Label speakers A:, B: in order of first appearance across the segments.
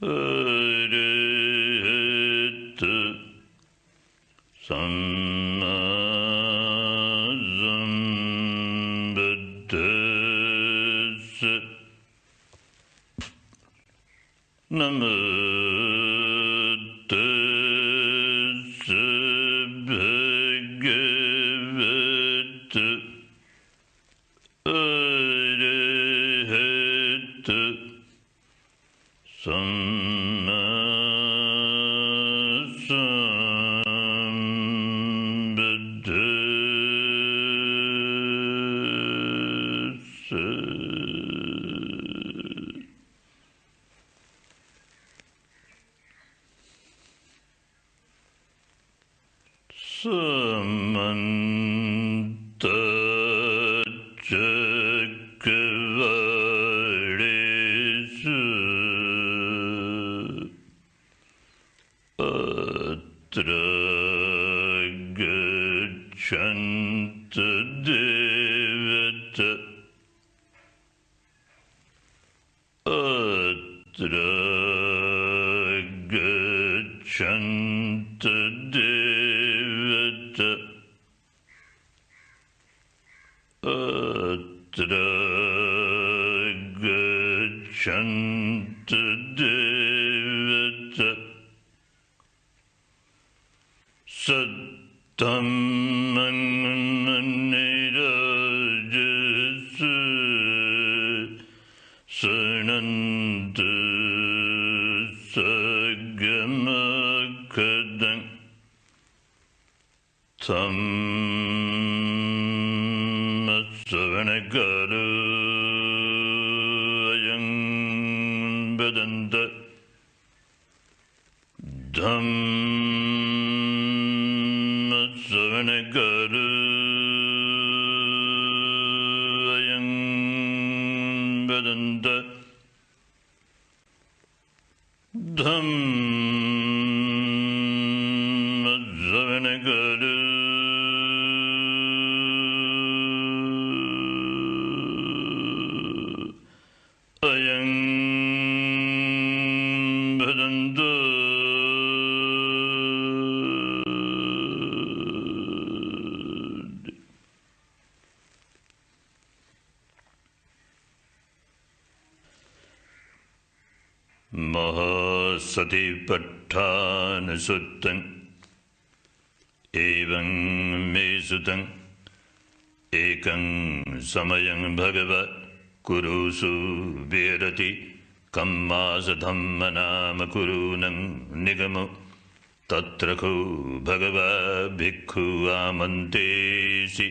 A: अरहत सम्मा सम्बुद्धस्स। नमो तस्स भगवतो अरहत सम्मा सम्बुद्धस्स। समन्ता चक्रवालेषु अत्र गच्छन्तु देवता अत्र गच्छन्तु देवता अत्र गच्छन्तु देवता सत्तमन्निराजसु शृण्वन्तु सगमखदं धम्मश्रवणकारो अयं वदन्त धम्मश्रवणकारो अयं वदन्त धम्मश्रवणकारो अयं वदन्त महासतिपट्ठान सुत्तं एवं मे सुतं एकं समयं भगवत् कुरुषु विहरति कम्मासधम्मनाम कुरूनं निगमो तत्र को भगवत् भिक्खु आमन्तेसि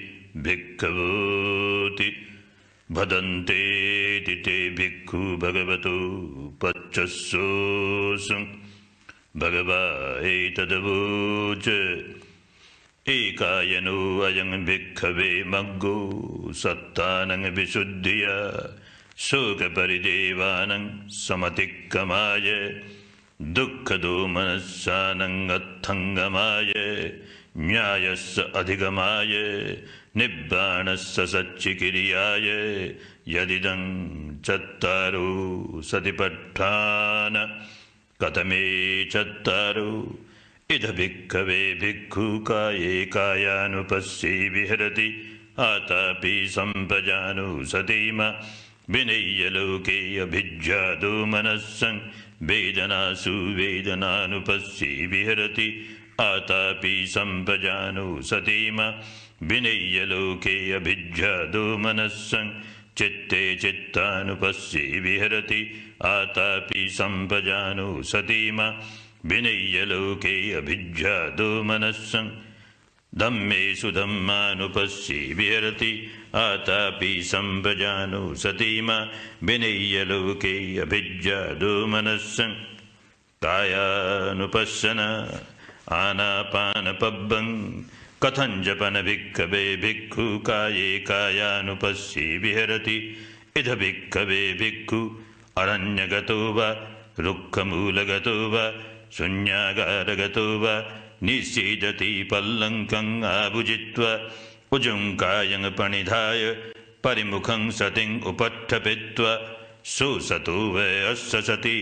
A: भिक्खवोति भदन्ते ते भिक्खु भगवतो पच्चस्सोऽसं भगवा एतदवोच एकायनो अयं भिक्खवे मग्गो सत्तानं विशुद्धिया शोकपरिदेवानं समतिक्कमाय दुःखदो मनस्सानं अत्थङ्गमाय न्यायस्य अधिगमाय निब्बाणस्य सच्चिकिर्याय यदिदं चत्तारो सतिपट्ठान कथमे चत्तारो इद भिक्खवे भिक्खु काये कायानुपस्ये विहरति आतापि सम्पजानो सतीमा विनय्य लोके अभिज्ञातो मनस्सं वेदनासु वेदनानुपस्ये विहरति आतापि सम्पजानो सतीमा विनय्य लोके अभिज्ञातो मनस्सं चित्ते चित्तानुपस्ये विहरति आतापि सम्पजानो सतीमा विनय्य लोके अभिज्ञातो मनस्सं धम्मेषु धम्मानुपस्ये विहरति आतापि सम्पजानो सतीमा विनय्य लोके अभिज्ञातो मनस्सं कायानुपश्यन आनापानपब्बं कथं जपन भिक्खवे भिक्खु काये कायानुपस्ये विहरति इद भिक्खवे भिक्खु अरण्यगतो वा रुक्खमूलगतो वा शून्यागारगतो वा निषीदति पल्लङ्कं आभुजित्वा उजुङ्कायं पणिधाय परिमुखं सतिं उपट्ठपित्वा सुसतु वै अस्य सति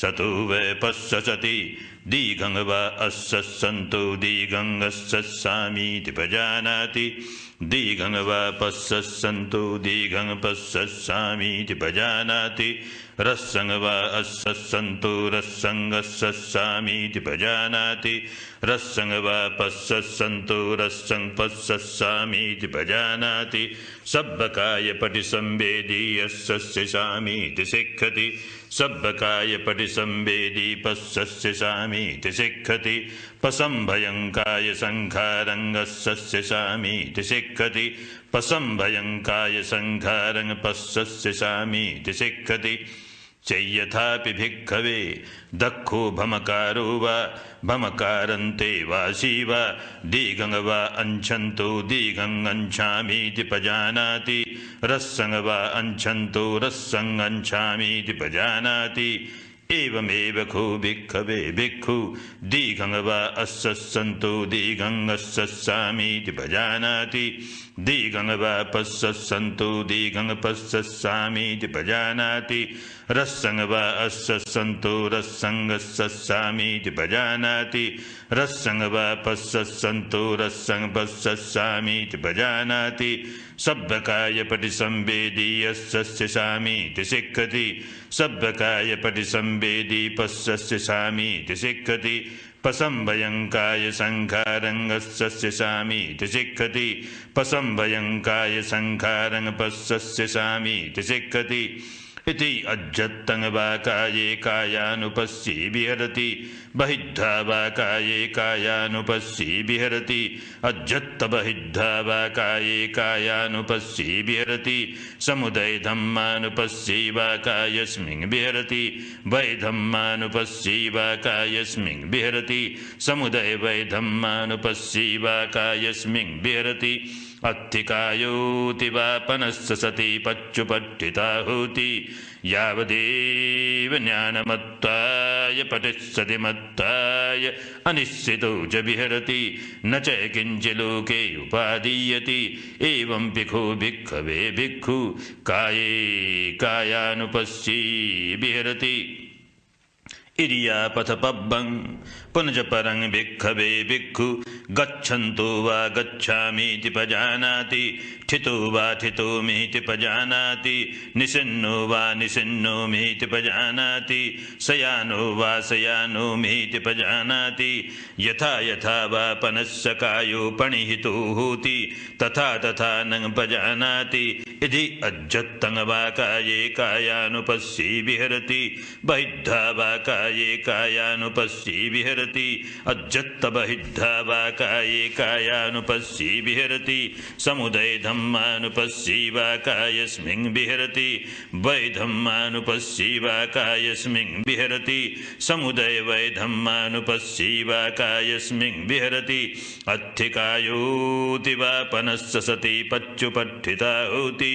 A: सतु वै पश्य सति दीघं वा अस्य सन्तु दीघं अस्य सामीति पजानाति दीघं वा पश्य सन्तु दीघं पश्य सामीति पजानाति रस्सं वा अस्य सन्तु रस्सं अस्य सामीति पजानाति रस्सं वा पश्य सन्तु रस्सं पश्य सामीति पजानाति सब्बकाय पटिसंवेदी यस्य सामीति सिक्खति सब्बकाय पटिसंवेदी पश्यस्य सामीति सिक्खति पसंभयंकाय संखारं अस्य सामीति सिक्खति पसंभयंकाय संखारं पश्यस्य सामीति सिक्खति चय्यथापि भिक्खवे दक्षो भमकारो वा भमकारन्ते वासी वा दीघं वा अंशन्तो दीघं अंशामीति पजानाति रस्सं वा अंशन्तो रस्सं अंशामीति पजानाति एवमेव खो भिक्खवे भिक्खु दीघं वा अस्य सन्तो दीघं अस्य सामीति पजानाति दीघं वा पश्य सन्तो दीघं पश्य सामीति पजानाति रस्सं वा अस्य सन्तो रस्सं अस्य सामीति पजानाति रस्सं वा पश्य सन्तो रस्सं पश्य सामीति पजानाति सब्बकाय पटिसंवेदी यस्य सामीति सिक्खति सब्बकाय पटिसंवेदी पश्यस्य सामीति सिक्खति पसंभयंकाय संखारं अस्य सामीति सिक्खति पसंभयंकाय संखारं पश्यस्य सामीति सिक्खति इति अज्जत्तं वा काये कायानुपस्सी विहरति बहिद्धा वा काये कायानुपस्सी विहरति अज्जत्त बहिद्धा वा काये कायानुपस्सी विहरति समुदय धम्मानुपस्सी वा कायस्मिन् विहरति वै धम्मानुपस्सी वा कायस्मिन् विहरति समुदय वै धम्मानुपस्सी वा कायस्मिन् विहरति अत्थिकायोति वापनस्य सति पच्युपट्ठिताहुति यावदेव ज्ञानमत्ताय पठिष्यति मत्ताय अनिश्चितो च विहरति न च किञ्चिलोके उपादीयति एवं भिक्खो भिक्खवे भिक्खु काये कायानुपस्सी विहरति इरियापथपब्बं पुनज परं भिक्खवे भिक्खु गच्छन्तो वा गच्छामीति पजानाति ठितो वा ठितोमीति पजानाति निसिन्नो वा निसिन्नोमीति पजानाति शयानो वा शयानोमीति पजानाति यथा यथा वा पनस्य कायो पणिहितो होति तथा तथा न पजानाति इति अज्जत्तं वा काये कायानुपस्सी विहरति बहिद्धा वा काये कायानुपस्सी विहरति अज्जत्त बहिद्धा वा काये कायानुपस्सी विहरति समुदय धम्मानुपस्सी वा कायस्मिन् विहरति वै धम्मानुपस्सी वा कायस्मिन् विहरति समुदय वै धम्मानुपस्सी वा कायस्मिन् विहरति अत्थिकायोति वा पनस्य सति पच्युपट्ठिता होति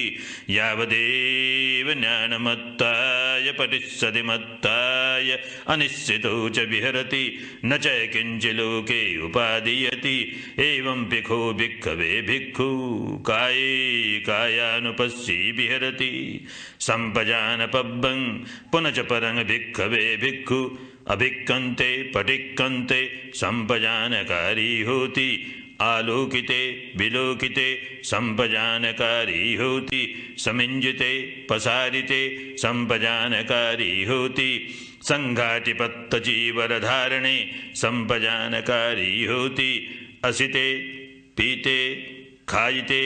A: यावदेव ज्ञानमत्ताय पठिष्यति मत्ताय अनिश्चितो च विहरति न च किञ्चिलोके उपादीयति एवं भिक्खो भिक्खवे भिक्खु काये कायानुपस्सी विहरति संपजानपब्बं पुनच परं भिक्खवे भिक्खु अभिक्कन्ते पटिक्कन्ते संपजानकारी होति आलोकिते विलोकिते संपजानकारी होति समिञ्जिते पसारिते संपजानकारी होति संघाटिपत्तचीवरधारणे संपजानकारी होति असिते पीते खायिते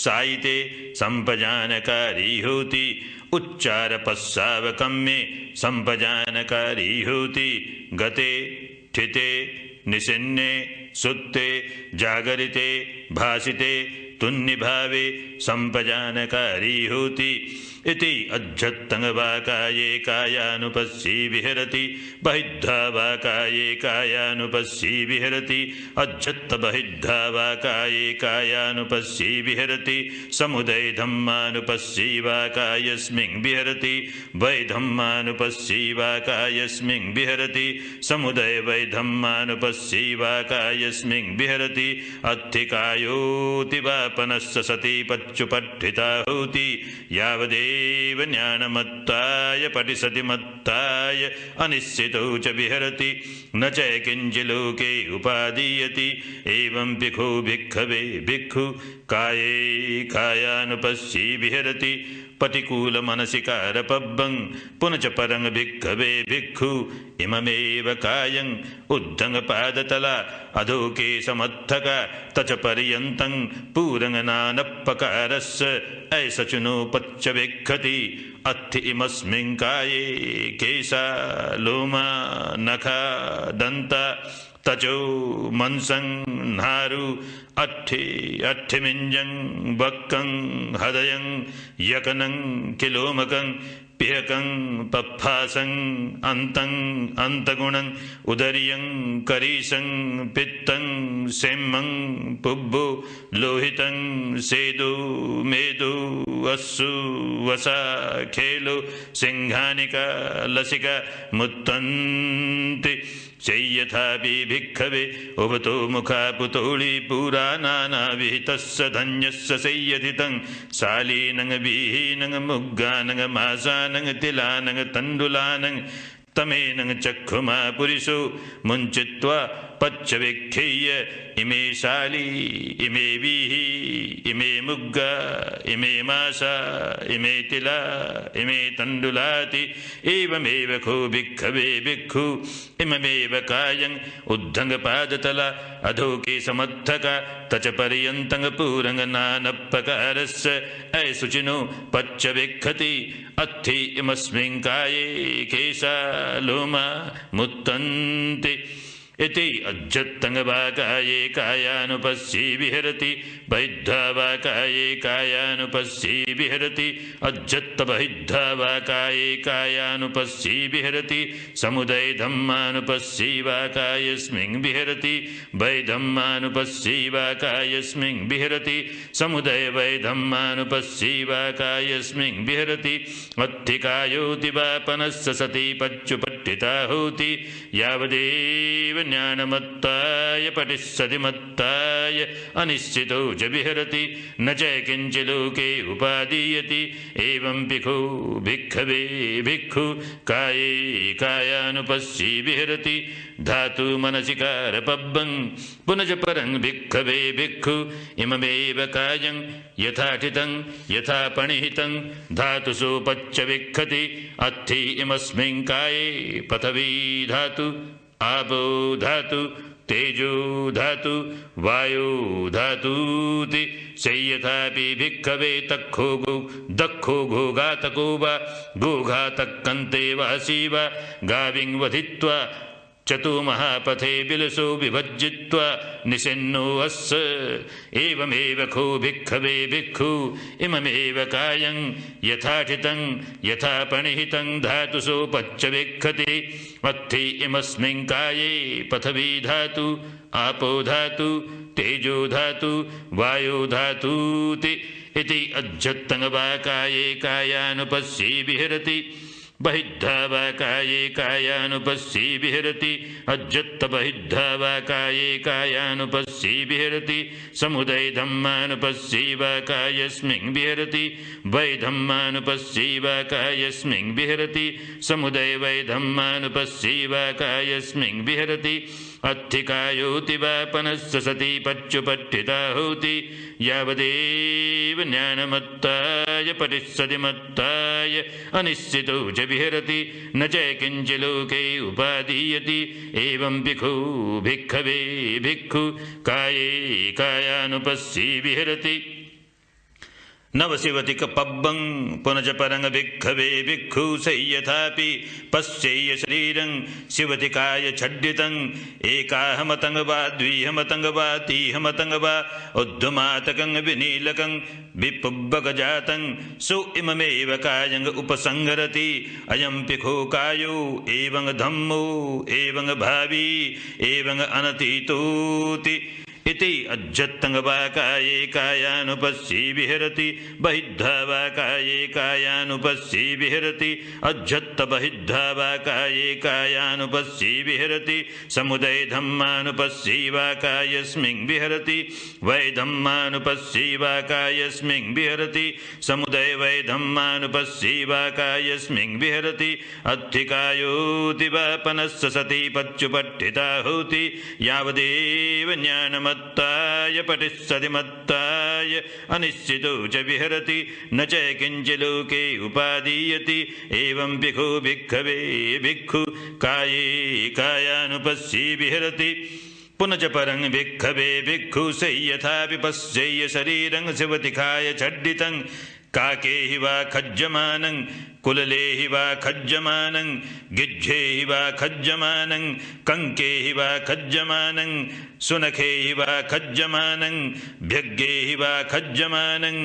A: सायिते संपजानकारी होति उच्चार पश्चावकं में संपजानकारी होति गते ठिते निसिन्ने सुत्ते जागरिते भासिते तुन्निभावे संपजानकारी होति इति अज्जत्तं वा काये कायानुपस्सी विहरति बहिद्धा वा काये कायानुपस्सी विहरति अज्जत्त बहिद्धा वा काये कायानुपस्सी विहरति समुदय धम्मानुपस्सी वा कायस्मिन् विहरति वै धम्मानुपस्सी वा कायस्मिन् विहरति समुदय वै धम्मानुपस्सी वा कायस्मिन् विहरति अत्थिकायोति वा पनस्य सति पच्युपट्ठिता होति यावदे यावदेव ज्ञानमत्ताय पटिसतिमत्ताय अनिश्चितो च विहरति न च किञ्चिल्लोके उपादीयति एवं भिक्खु भिक्खवे भिक्खु काये कायानुपश्यि विहरति पतिकूल मनसिकारपब्बं पुनच परं भिक्खवे भिक्खु इममेव कायं उद्धंगपादतला अधोके समत्थक तच पर्यन्तं पूरंगनानपकारस्य ऐसचुनो पच्च विक्खति अत्थि इमस्मिन् काये केशा लोमा नखा दन्ता तचो मनसं नारु अट्ठि अट्ठिमिंजं बक्कं हृदयं यकनं किलोमकं पिहकं पप्फासं अन्तं अंतगुणं उदरियं करीशं पित्तं सेम्मं पुब्बु लोहितं सेदु मेदु अस्सु वसा खेलो सिंहानिका लसिका मुत्तन्ति चय्यथापि भिक्खवे उभतो मुखा पुतोळी पुराणानाविहितस्य धन्यस्य सय्यथितं शालीनं विहीनं मुग्गानं मासानं तिलानं तण्डुलानं तमेनं चक्षुमा पुरिषो मुञ्चित्वा पच्चविख्येय इमे शाली इमे वीहि इमे मुग्गा इमे मासा इमे तिला इमे तण्डुलाति एवमेव खो भिक्खवे भिक्खु इममेव कायं उद्धंगपादतला अधोके समत्थक तच पर्यन्तं पूरंगनानपकारस्य ऐसुचिनो पच्च विक्खति अत्थि इमस्मिन् काये केशा लोमा मुत्तन्ति इति अज्जत्तंगवाकाये कायानुपस्सी विहरति बहिद्धावाकाये कायानुपस्सी विहरति अज्जत्तबहिद्धावाकाये कायानुपस्सी विहरति समुदय धम्मानुपस्सी वाकायस्मिन् विहरति वै धम्मानुपस्सी वाकायस्मिन् विहरति समुदय वै धम्मानुपस्सी वाकायस्मिन् विहरति अत्थिकायोति वापनस्य सति पच्चुपट्टिता होति यावदेव ज्ञानमत्ताय पटिसतिमत्ताय अनिश्चितो च विहरति न च किञ्चिल्लोके उपादीयति एवं भिक्खु भिक्खवे भिक्खु काये कायानुपस्यि विहरति धातु मनसिकारपब्बं पुनच परं भिक्खवे भिक्खु इममेव कायं यथाठितं यथा पणिहितं धातुषु पच्च विक्खति अत्थि इमस्मिन् काये पृथिवी धातु आपो धातु तेजो धातु वायो धातुति शय्यथापि भिक्खवे तक्खो गो दक्खो घोघातको वा घोघातक्कन्ते वासी वा गाविं वधित्वा चतुमहापथे बिलसो विभज्जित्वा निषिन्नो अस्य एवमेव खो भिक्खवे भिक्खु इममेव कायं यथाठितं यथा पणिहितं धातुषु पच्च विक्खति अत्थि इमस्मिन् काये पृथिवी धातु आपो धातु तेजो धातु वायो धातुति इति अज्जत्तंगवाकाये कायानुपस्सी विहरति बहिद्धावाकाये कायानुपस्सी विहरति अज्जत्तबहिद्धावाकाये कायानुपस्सी विहरति समुदय धम्मानुपस्सी वाकायस्मिन् विहरति वै धम्मानुपस्सी वाकायस्मिन् विहरति समुदय वै धम्मानुपस्सी वाकायस्मिन् विहरति अत्थिकायोति वापनस्य सति पच्चुपट्ठिता होति यावदेव ज्ञानमत्ताय पटिसतिमत्ताय अनिश्चितो च विहरति न च किञ्चिल्लोके उपादीयति एवं भिक्खु भिक्खवे भिक्खु काये कायानुपस्सी विहरति नवशिवतिक पब्बं पुनच परं भिक्खवे भिक्खु सय्यथापि पश्येय शरीरं शिवतिकाय छड्डितं एकाहमतं वा द्विहमतं वा तीहमतं वा उद्धमातकं विनीलकं विपुब्बगजातं सु इममेव कायं उपसंहरति अयं भिक्खु कायो एवं धम्मो एवं भावी एवं अनतीतोति इति अज्जत्तङ्गवाकाये कायानुपस्सी विहरति बहिद्धावाकाये कायानुपस्सी विहरति अज्जत्तबहिद्धावाकाये कायानुपस्सी विहरति समुदय धम्मानुपस्सी वाकायस्मिन् विहरति वै धम्मानुपस्सी वाकायस्मिन् विहरति समुदय वै धम्मानुपस्सी वाकायस्मिन् विहरति अत्थिकायोतिवापनस्य सति पच्युपट्ठिताहुति यावदेव ज्ञानमत्ताय पटिस्सतिमत्ताय अनिश्चितो च विहरति न च किञ्चिलोके उपादीयति एवं भिक्खु भिक्खवे भिक्खु काये कायानुपस्सी विहरति पुनः परं भिक्खवे भिक्खु यथा विपश्येय शरीरं शिवतिखाय छड्डितं काके हि वा खज्जमानं कुलले हि वा खज्जमानं गिज्झे हि वा खज्जमानं कंके हि वा खज्जमानं सुनखे हि वा खज्जमानं भ्यग्गे हि वा खज्जमानं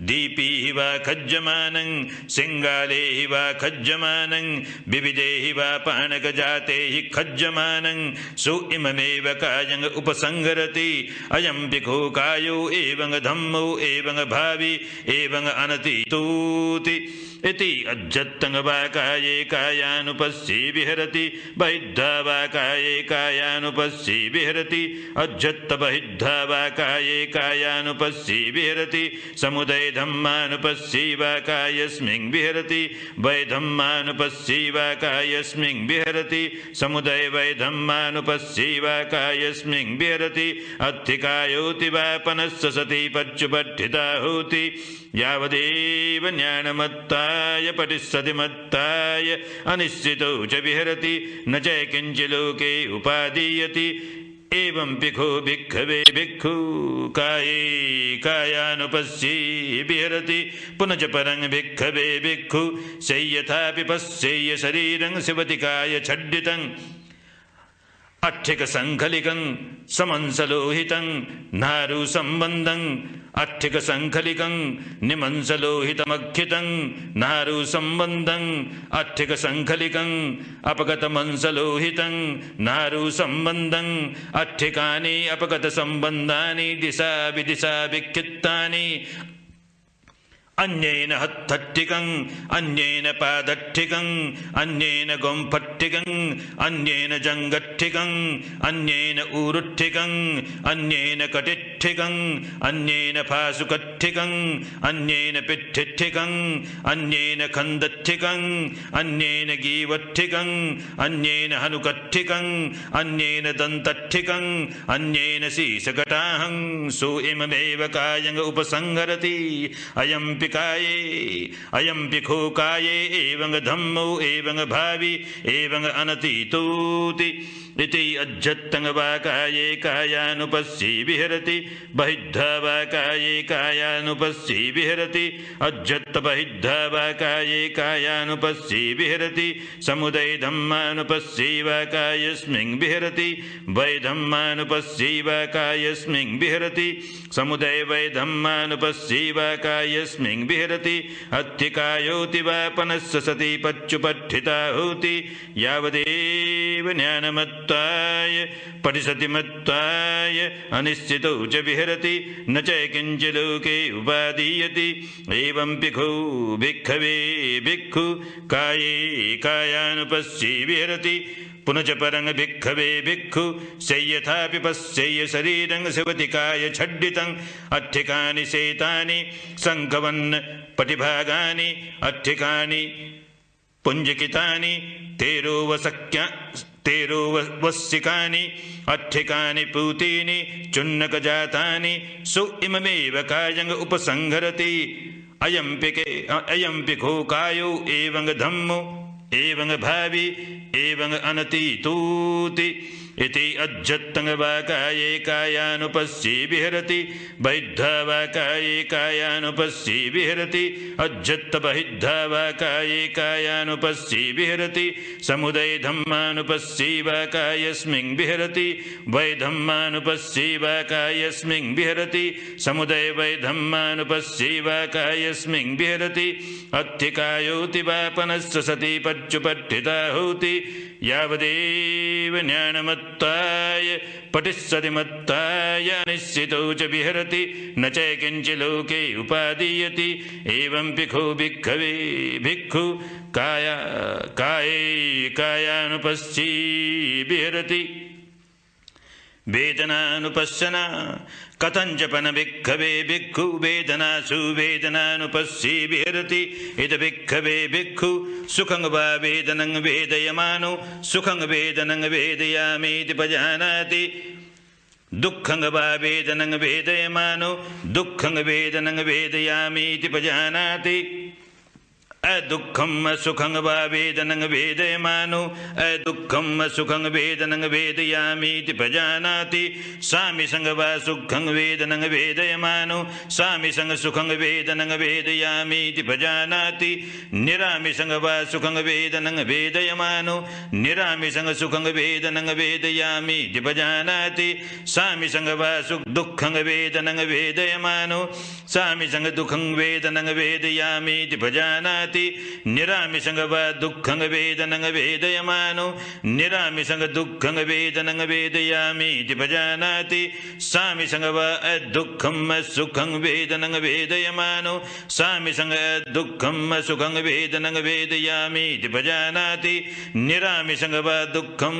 A: दीपी हि वा खज्जमानं सिंगाले हि वा खज्जमानं विविधे हि वा पाणकजाते हि खज्जमानं सु इममेव कायं उपसंहरति अयं भिक्खु कायो एवं धम्मो एवं भावी एवं अनतीतोति इति अज्जत्तङ्गवाकाये कायानुपस्सी विहरति बहिद्धावाकाये कायानुपस्सी विहरति अज्जत्तबहिद्धावाकाये कायानुपस्सी विहरति समुदय धम्मानुपस्सी वाकायस्मिन् विहरति वै धम्मानुपस्सी वाकायस्मिन् विहरति समुदय वै धम्मानुपस्सी वाकायस्मिन् विहरति अत्थिकायोतिवापनस्य सति पच्युपट्ठिताहुति यावदेव ज्ञानमत्ताय पटिस्सतिमत्ताय अनिश्चितो च विहरति न च किञ्चिलोके उपादीयति एवं भिक्खु भिक्खवे भिक्खु काये कायानुपस्सी विहरति पुनः परं भिक्खवे भिक्खु यथा विपश्येय शरीरं शिवतिकाय छड्डितं अट्ठिक संखलिकं समंसलोहितं नारु संबंधं अट्ठिक संखलिकं निमंसलोहितमक्षितं नारु संबंधं अट्ठिक संखलिकं अपगत मंसलोहितं नारु संबंधं अट्ठिकानि अपगत संबंधानि दिशा विदिशा विक्षिप्तानि अन्येन हत्थट्टिकं अन्येन पादट्टिकं अन्येन गोंफट्टिकं अन्येन जंगट्टिकं अन्येन ऊरुट्टिकं अन्येन कटिट्टिकं अन्येन फासुकट्टिकं अन्येन पिट्ठिट्टिकं अन्येन खन्दट्टिकं अन्येन गीवट्टिकं अन्येन हनुकट्टिकं अन्येन दन्तट्टिकं अन्येन शीशकटाहं सो इममेव कायं उपसंहरति अयं काये अयं भिक्खु काये एवं धम्मो एवं भावी एवं अनतीतोति इति अज्जत्तङ्गवाकाये कायानुपस्सी विहरति बहिद्धावाकाये कायानुपस्सी विहरति अज्जत्तबहिद्धावाकाये कायानुपस्सी विहरति समुदय धम्मानुपस्सी वाकायस्मिन् विहरति वै धम्मानुपस्सी वाकायस्मिन् विहरति समुदय वै धम्मानुपस्सी वाकायस्मिन् विहरति अत्थिकायोतिवापनस्य सति पच्युपट्ठिताहुति यावदेव ज्ञानमत्ताय पटिसतिमत्ताय अनिश्चितो च विहरति न च किञ्चिलोके उपादीयति एवं भिक्खु भिक्खवे भिक्खु काये कायानुपस्सी विहरति पुनः परं भिक्खवे भिक्खु यथा विपश्येय शरीरं शिवतिकाय छड्डितं अट्ठिकानि शेतानि संकवन् पटिभागानि अट्ठिकानि पुञ्जकितानि तेरोवस्सिकानि अट्ठिकानि पूतीनि चुन्नकजातानि सु इममेव कायं उपसंहरति अयं भिक्खु कायो एवं धम्मो एवं भावी एवं अनतीतोति इति अज्जत्तङ्गवाकाये कायानुपस्सी विहरति बहिद्धावाकाये कायानुपस्सी विहरति अज्जत्तबहिद्धावाकाये कायानुपस्सी विहरति समुदय धम्मानुपस्सी वाकायस्मिन् विहरति वै धम्मानुपस्सी वाकायस्मिन् विहरति समुदय वै धम्मानुपस्सी वाकायस्मिन् विहरति अत्थिकायोतिवापनस्य सति पच्युपठिता होति यावदेव ज्ञानमत्ताय पठिस्सति अनिश्चितो च विहरति न च किञ्चिलोके उपादीयति एवं भिक्खु भिक्खवे भिक्खु कायानुपस्सी विहरति वेदनानुपश्यना कथंजपन भिक्खवे भिक्खु वेदनासु वेदनानुपस्सी विहरति इद भिक्खवे भिक्खु सुखं वा वेदनं वेदयमानो सुखं वेदनं वेदयामीति पजानाति दुःखं वा वेदनं वेदयमानो दुःखं वेदनं वेदयामीति पजानाति अदुःखं सुखं वा वेदनं वेदयमानो अदुःखं सुखं वेदनं वेदयामीति पजानाति सामिसंग वा सुखं वेदनं वेदयमानो सामिसंग सुखं वेदनं वेदयामीति पजानाति निरामिसंग वा सुखं वेदनं वेदयमानो निरामिसंग सुखं वेदनं वेदयामीति पजानाति सामिसंग वा दुःखं वेदनं वेदयमानो सामिसंग दुःखं वेदनं वेदयामीति पजानाति निरामिसंग वा दुःखं वेदनं वेदयमानो निरामिसंग दुःखं वेदनं वेदयामीति पजानाति सामिसंग वा दुःखं सुखं वेदनं वेदयमानो सामिसंग दुःखं सुखं वेदनं वेदयामीति पजानाति निरामिसंग वा दुःखं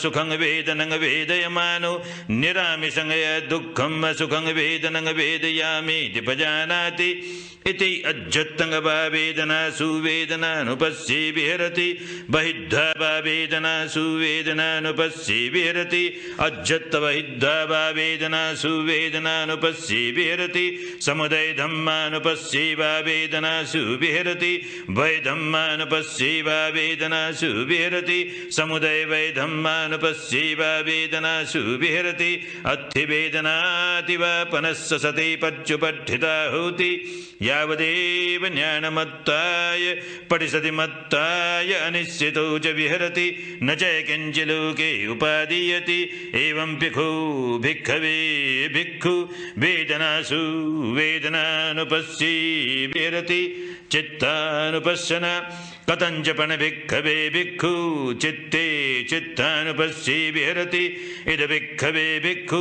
A: सुखं वेदनं वेदयमानो निरामिसंग दुःखं सुखं वेदनं वेदयामीति पजानाति इति अज्जत्तं वा वेदनासु वेदनानुपस्सी विहरति बहिद्धा वा वेदनासु वेदनानुपस्सी विहरति अज्जत्त बहिद्धा वा वेदनासु वेदनानुपस्सी विहरति समुदय धम्मानुपस्सी वा वेदनासु विहरति वै धम्मानुपस्सी वा वेदनासु विहरति समुदय वै धम्मानुपस्सी वा वेदनासु विहरति अत्थि वेदनाति वा पनस्स सति पच्युपठिता होति यावदेव ज्ञानमत्ताय पठिसति मत्ताय अनिश्चितो च विहरति न च किञ्चिलोके उपादीयति एवं भिक्खु भिक्खवे भिक्खु वेदनासु वेदनानुपस्सी विहरति चित्तानुपश्यना कथंजपन भिक्खवे भिक्खु चित्ते चित्तानुपस्सी विहरति इद भिक्खवे भिक्खु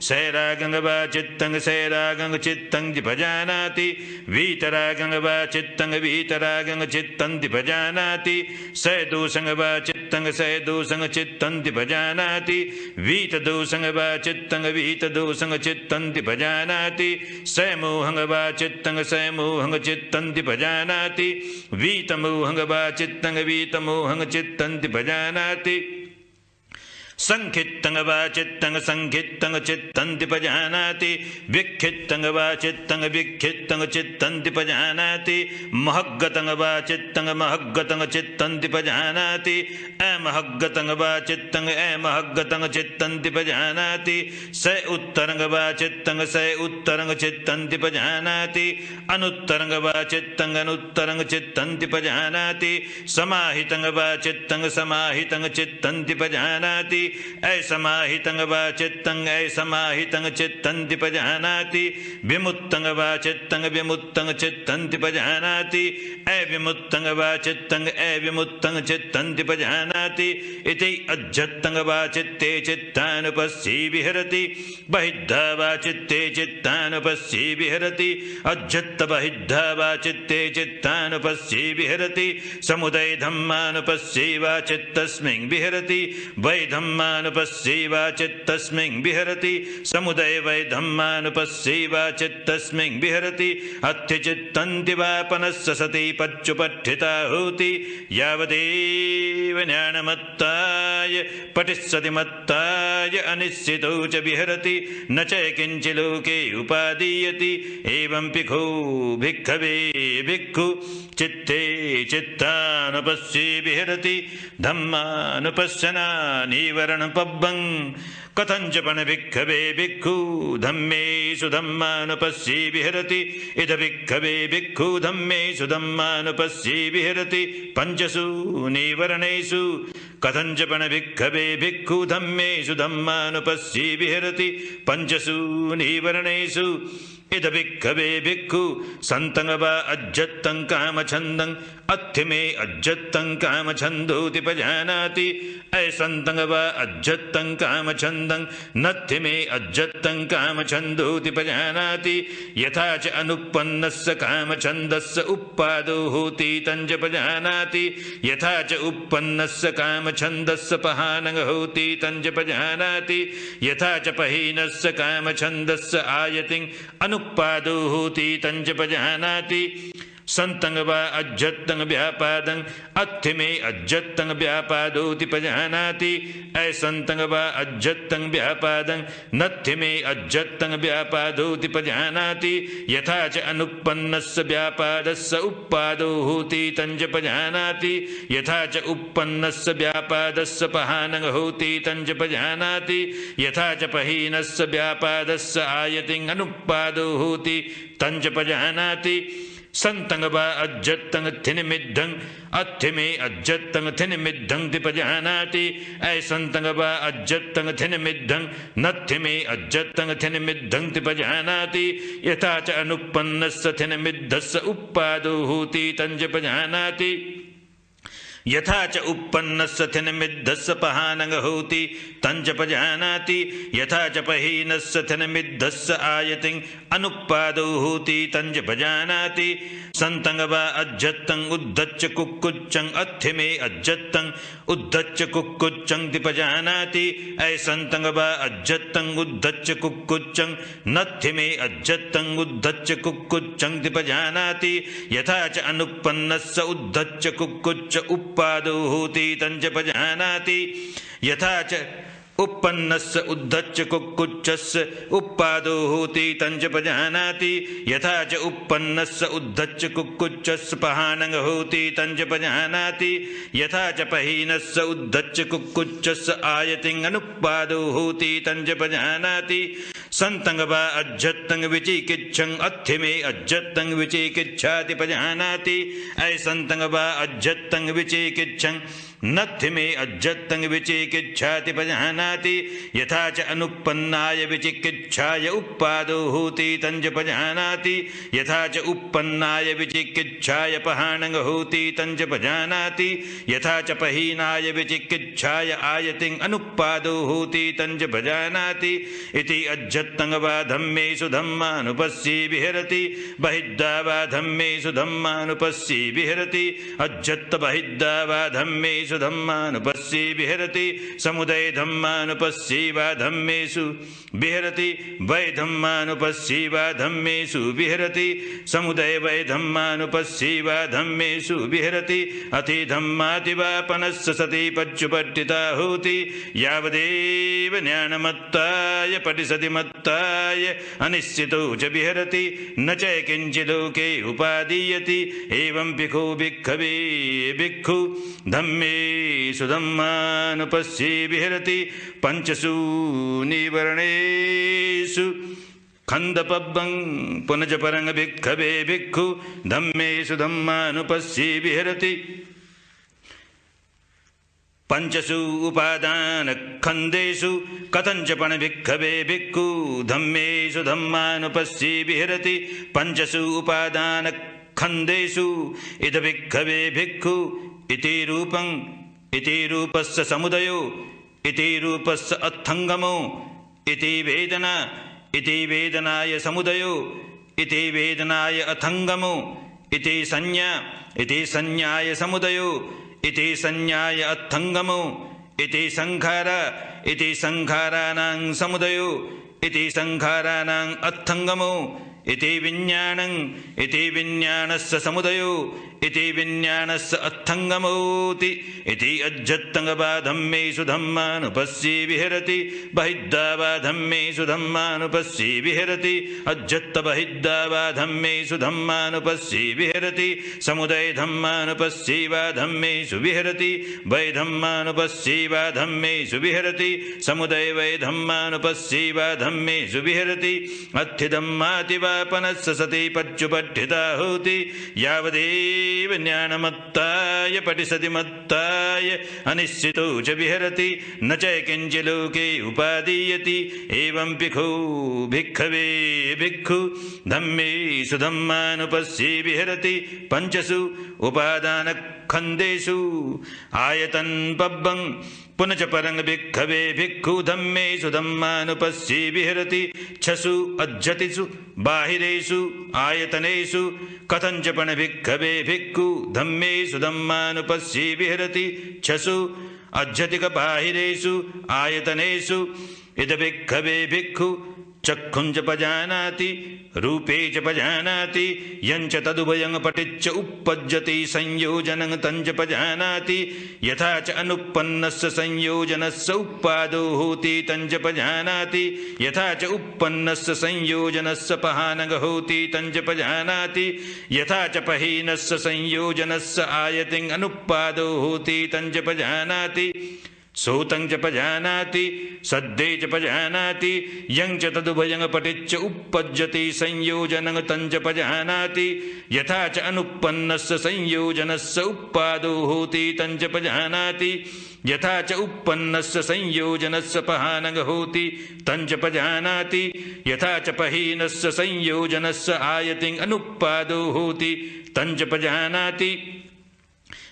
A: सैरागं वा चित्तं सैरागं चित्तं पजानाति वीतरागं वा चित्तं वीतरागं चित्तं पजानाति सैदोषं वा चित्तं सैदोषं चित्तं पजानाति वीतदोषं वा चित्तं वीतदोषं चित्तं पजानाति सैमोहं वा चित्तं सैमोहं चित्तं पजानाति वीतमोहं वा चित्तं वीतमोहं चित्तं पजानाति संखित्तं वा चित्तं संखित्तं चित्तं पजानाति विक्षित्तं वा चित्तं विक्षित्तं चित्तं पजानाति महग्गतं वा चित्तं महग्गतं चित्तं पजानाति अमहग्गतं वा चित्तं अमहग्गतं चित्तं पजानाति स उत्तरं वा चित्तं स उत्तरं चित्तं पजानाति अनुत्तरं वा चित्तं अनुत्तरं चित्तं पजानाति समाहितं वा चित्तं समाहितं चित्तं पजानाति असमाहितं वा चित्तं असमाहितं चित्तं पजानाति विमुक्तं वा चित्तं विमुक्तं चित्तं पजानाति अविमुक्तं वा चित्तं अविमुक्तं चित्तं पजानाति इति अज्जत्तं वा चित्ते चित्तानुपस्सी विहरति बहिद्धा वा चित्ते चित्तानुपस्सी विहरति अज्जत्त बहिद्धा वा चित्ते चित्तानुपस्सी विहरति समुदय धम्मानुपस्सी वा चित्तस्मिन् विहरति वै धम्मानुपस्सी वा चित्तस्मिन् विहरति समुदय वै धम्मानुपस्सी वा चित्तस्मिन् विहरति अत्थि चित्तन्ति वा पनस्स सति पच्युपठिता होति यावदेव ज्ञानमत्ताय पठिस्सति मत्ताय अनिश्चितो च विहरति न च किञ्चिलोके उपादीयति एवं भिक्खु भिक्खवे भिक्खु चित्ते चित्तानुपस्सी विहरति धम्मानुपश्यना निवरण पब्बं कथंजपन भिक्खवे भिक्खु धम्मेषु धम्मानुपस्सी विहरति इद भिक्खवे भिक्खु धम्मेषु धम्मानुपस्सी विहरति पंचसु निवरणेषु कथंजपन भिक्खवे भिक्खु धम्मेषु धम्मानुपस्सी विहरति पंचसु निवरणेषु इद भिक्खवे भिक्खु संतं वा अज्जत्तं कामछन्दं अत्थिमे अज्जत्तं कामछन्दोतिपजानाति ऐसन्तं वा अज्जत्तं कामछन्दं नत्थिमे अज्जत्तं कामछन्दोतिपजानाति यथा च अनुपन्नस्य कामछन्दस्य उप्पादो होति तं च पजानाति यथा च उपन्नस्य कामछन्दस्य पहानं होति तं च पजानाति यथा च पहीनस्य कामछन्दस्य आयतिं अनुपादो होति तं च पजानाति संतं वा अज्जत्तं व्यापादं अत्थिमे अज्जत्तं व्यापादोति पजानाति ऐसन्तं वा अज्जत्तं व्यापादं नत्थिमे अज्जत्तं व्यापादोति पजानाति यथा च अनुपन्नस्य व्यापादस्य उप्पादो होति तं च पजानाति यथा च उपन्नस्य व्यापादस्य पहानं होति तं च पजानाति यथा च पहीनस्य व्यापादस्य आयतिं अनुपादो होति तं च पजानाति संतं वा अज्जत्तं थिनिमिद्धं अत्थिमे अज्जत्तं थिनिमिद्धं तिपजानाति ऐसन्तं वा अज्जत्तं थिनिमिद्धं नत्थिमे अज्जत्तं थिनिमिद्धं तिपजानाति यथा च अनुपन्नस्य थिनिमिद्धस्य उप्पादो होति तं च पजानाति यथा च उपन्नस्य थिनमिद्धस्य पहानं होति तं च पजानाति यथा च पहीनस्य थिनमिद्धस्य आयतिं अनुपादो होति तं च पजानाति संतं वा अज्जत्तं उद्धच्य कुक्कुच्चं अत्थिमे अज्जत्तं उद्धच्य कुक्कुच्चं तिपजानाति ऐसन्तं वा अज्जत्तं उद्धच्य कुक्कुच्चं नत्थिमे अज्जत्तं उद्धच्य कुक्कुच्चं तिपजानाति यथा च अनुपन्नस्य उद्धच्य कुक्कुच्च उप्पादो होति तं च पजानाति यथा च उपन्नस्य उद्धच्य कुक्कुच्चस्य उप्पादो होति तं च पजानाति यथा च उपन्नस्य उद्धच्य कुक्कुच्चस्य पहानं होति तं च पजानाति यथा च पहीनस्य उद्धच्य कुक्कुच्चस्य आयतिं अनुपादो होति तं च पजानाति संतं वा अज्जत्तं विचिकिच्छं अत्थिमे अज्जत्तं विचिकिच्छाति पजानाति ऐसन्तं वा अज्जत्तं विचिकिच्छं नत्थिमे अज्जत्तं विचिकिच्छाति पजानाति यथा च अनुपन्नाय विचिकिच्छाय उप्पादो होति तं च पजानाति यथा च उपन्नाय विचिकिच्छाय पहानं होति तं च पजानाति यथा च पहीनाय विचिकिच्छाय आयतिं अनुपादो होति तं च पजानाति इति अज्जत्तं वा धम्मेषु धम्मानुपस्सी विहरति बहिद्धा वा धम्मेषु धम्मानुपस्सी विहरति अज्जत्त बहिद्धा वा धम्मेषु धम्मानुपस्सी विहरति समुदय धम्मानुपस्सी वा धम्मेषु विहरति वै धम्मानुपस्सी वा धम्मेषु विहरति समुदय वै धम्मानुपस्सी वा धम्मेषु विहरति अति धम्माति वा पनस्य सति पच्युपट्टिता होति यावदेव ज्ञानमत्ताय पटिसति मत्ताय अनिश्चितो च विहरति न च किञ्चिलोके उपादीयति एवं भिक्खु भिक्खवे भिक्खु धम्मेषु धम्मानुपस्सी विहरति पंचसु निवर्णेषु खंदपब्बं पुनज परं भिक्खवे भिक्खु धम्मेषु धम्मानुपस्सी विहरति पंचसु उपादान खंदेषु कथंचपण भिक्खवे भिक्खु धम्मेषु धम्मानुपस्सी विहरति पंचसु उपादान खंदेषु इद भिक्खवे भिक्खु इति रूपं इति रूपस्य समुदयो इति रूपस्य अत्थंगमो इति वेदना इति वेदनाय समुदयो इति वेदनाय अथंगमो इति संज्ञा इति संज्ञाय समुदयो इति संज्ञाय अत्थंगमो इति संखारा इति संखाराणां समुदयो इति संखाराणां अत्थंगमो इति विज्ञानं इति विज्ञानस्य समुदयो इति विज्ञानस्य अत्थंगमोति इति अज्जत्तं वा धम्मेषु धम्मानुपस्सी विहरति बहिद्धा वा धम्मेषु धम्मानुपस्सी विहरति अज्जत्त बहिद्धा वा धम्मेषु धम्मानुपस्सी विहरति समुदय धम्मानुपस्सी वा धम्मेषु विहरति वै धम्मानुपस्सी वा धम्मेषु विहरति समुदय वै धम्मानुपस्सी वा धम्मेषु विहरति अत्थि धम्माति वा पनस्य सति पच्युपट्ठिता होति यावदेव यावदेव ज्ञानमत्ताय पटिसति मत्ताय अनिश्चितो च विहरति न च किञ्चिलोके उपादीयति एवं भिक्खु भिक्खवे भिक्खु धम्मेषु धम्मानुपस्ये विहरति पंचसु उपादानखण्डेषु आयतन पब्बं पुनः च परं भिक्खवे भिक्खु धम्मेषु धम्मानुपस्ये विहरति छसु अज्जतिषु बाहिरेषु आयतनेषु कथञ्च पण भिक्खवे भिक्खु धम्मेषु धम्मानुपस्ये विहरति छसु अज्जतिक बाहिरेषु आयतनेषु इद भिक्खवे भिक्खु चक्षुंच पजानाति रूपे च पजानाति यंच तदुभयं पटिच्च उपपज्यति संयोजनं तंच पजानाति यथा च अनुपन्नस्य संयोजनस्य उपादो होति तंच पजानाति यथा च उपन्नस्य संयोजनस्य पहानग होति तंच पजानाति यथा च पहीनस्य संयोजनस्य आयतिं अनुपादो होति तंच पजानाति सोतं च पजानाति सद्दे च पजानाति यं च तदुभयं पटिच्च उपपज्यति संयोजनं तंच पजानाति यथा च अनुपन्नस्य संयोजनस्य उपादो होति तंच पजानाति यथा च उपन्नस्य संयोजनस्य पहानग होति तंच पजानाति यथा च पहीनस्य संयोजनस्य आयतिं अनुपादो होति तंच पजानाति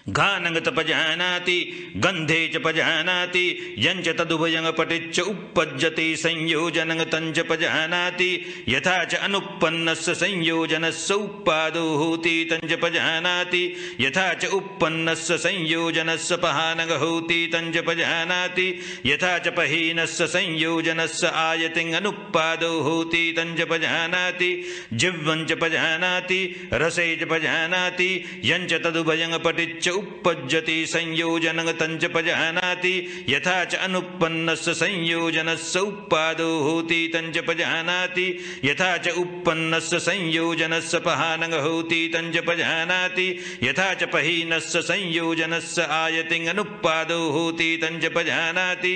A: घानं च पजानाति गंधे च पजानाति यंच तदुभयं पटिच्च उपपज्यति संयोजनं तंच पजानाति यथा च अनुपन्नस्य संयोजनस्य उपादो होति तंच पजानाति यथा च उपन्नस्य संयोजनस्य पहानग होति तंच पजानाति यथा च पहीनस्य संयोजनस्य आयतिं अनुपादो होति तंच पजानाति जिह्वं च पजानाति रसे च पजानाति यंच तदुभयं पटिच्च उपपज्यति संयोजनं तंच पजानाति यथा च अनुपन्नस्य संयोजनस्य उपादो होति तंच पजानाति यथा च उपन्नस्य संयोजनस्य पहानग होति तंच पजानाति यथा च पहीनस्य संयोजनस्य आयतिं अनुपादो होति तंच पजानाति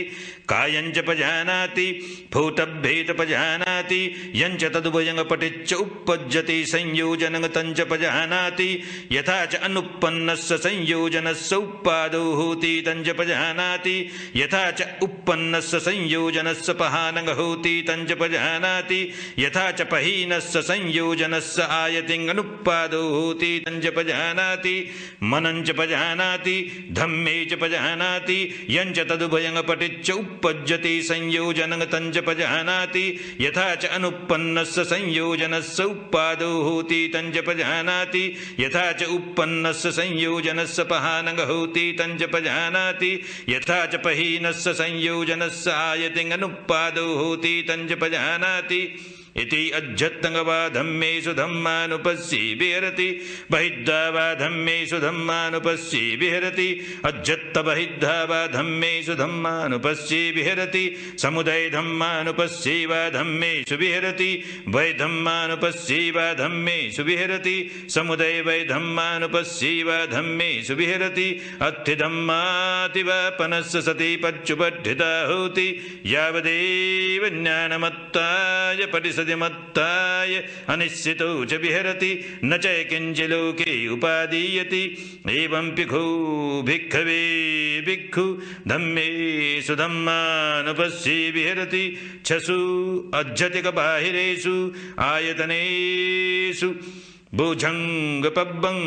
A: कायं च पजानाति भूतभेद पजानाति यंच तदुभयं पटिच्च उपपज्यति संयोजनं तंच पजानाति यथा च अनुपन्नस्य संयोजनस्य उपादो होति तंच पजानाति यथा च उपन्नस्य संयोजनस्य पहानग होति तंच पजानाति यथा च पहीनस्य संयोजनस्य आयतिं अनुपादो होति तंच पजानाति मनं च पजानाति धम्मे च पजानाति यंच तदुभयं पटिच्च उपपज्यति संयोजनं तंच पजानाति यथा च अनुपन्नस्य संयोजनस्य उपादो होति तंच पजानाति यथा च उपन्नस्य संयोजनस्य पहानग होति तंच पजानाति यथा च पहीनस्य संयोजनस्य आयतिं अनुपादो होति तंच पजानाति इति अज्जत्तं वा धम्मेषु धम्मानुपस्ये विहरति बहिद्धा वा धम्मेषु धम्मानुपस्ये विहरति अज्जत्त बहिद्धा वा धम्मेषु धम्मानुपस्ये विहरति समुदय धम्मानुपस्ये वा धम्मेषु विहरति वै धम्मानुपस्ये वा धम्मेषु विहरति समुदय वै धम्मानुपस्ये वा धम्मेषु विहरति अत्थि धम्माति वा पनस्य सति पच्चुपठिता होति यावदेव ज्ञानमत्ताय पटिसति मत्ताय अनिश्चितो च विहरति न च किञ्चिलोके उपादीयति एवं भिक्खु भिक्खवे भिक्खु धम्मेषु धम्मानुपस्ये विहरति छसु अज्जतिक बाहिरेषु आयतनेषु भुजंग पब्बं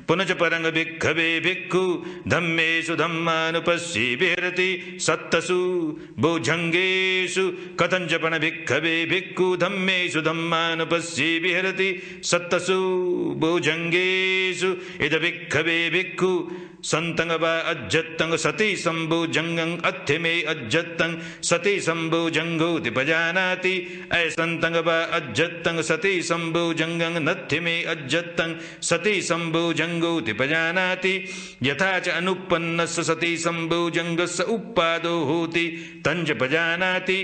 A: पुनः च परं भिक्खवे भिक्खु धम्मेषु धम्मानुपस्ये विहरति सत्तसु भुजंगेषु कथञ्च पण भिक्खवे भिक्खु धम्मेषु धम्मानुपस्ये विहरति सत्तसु भुजंगेषु इद भिक्खवे भिक्खु संतं वा अज्जत्तं सति संभुजंगं अत्थिमे अज्जत्तं सति संभुजंगोति पजानाति ऐसंतं वा अज्जत्तं सति संभुजंगं नत्थिमे अज्जत्तं सति संभुजंगोति पजानाति यथा च अनुपन्नस्य सति संभुजंगस्य उपादो होति तंच पजानाति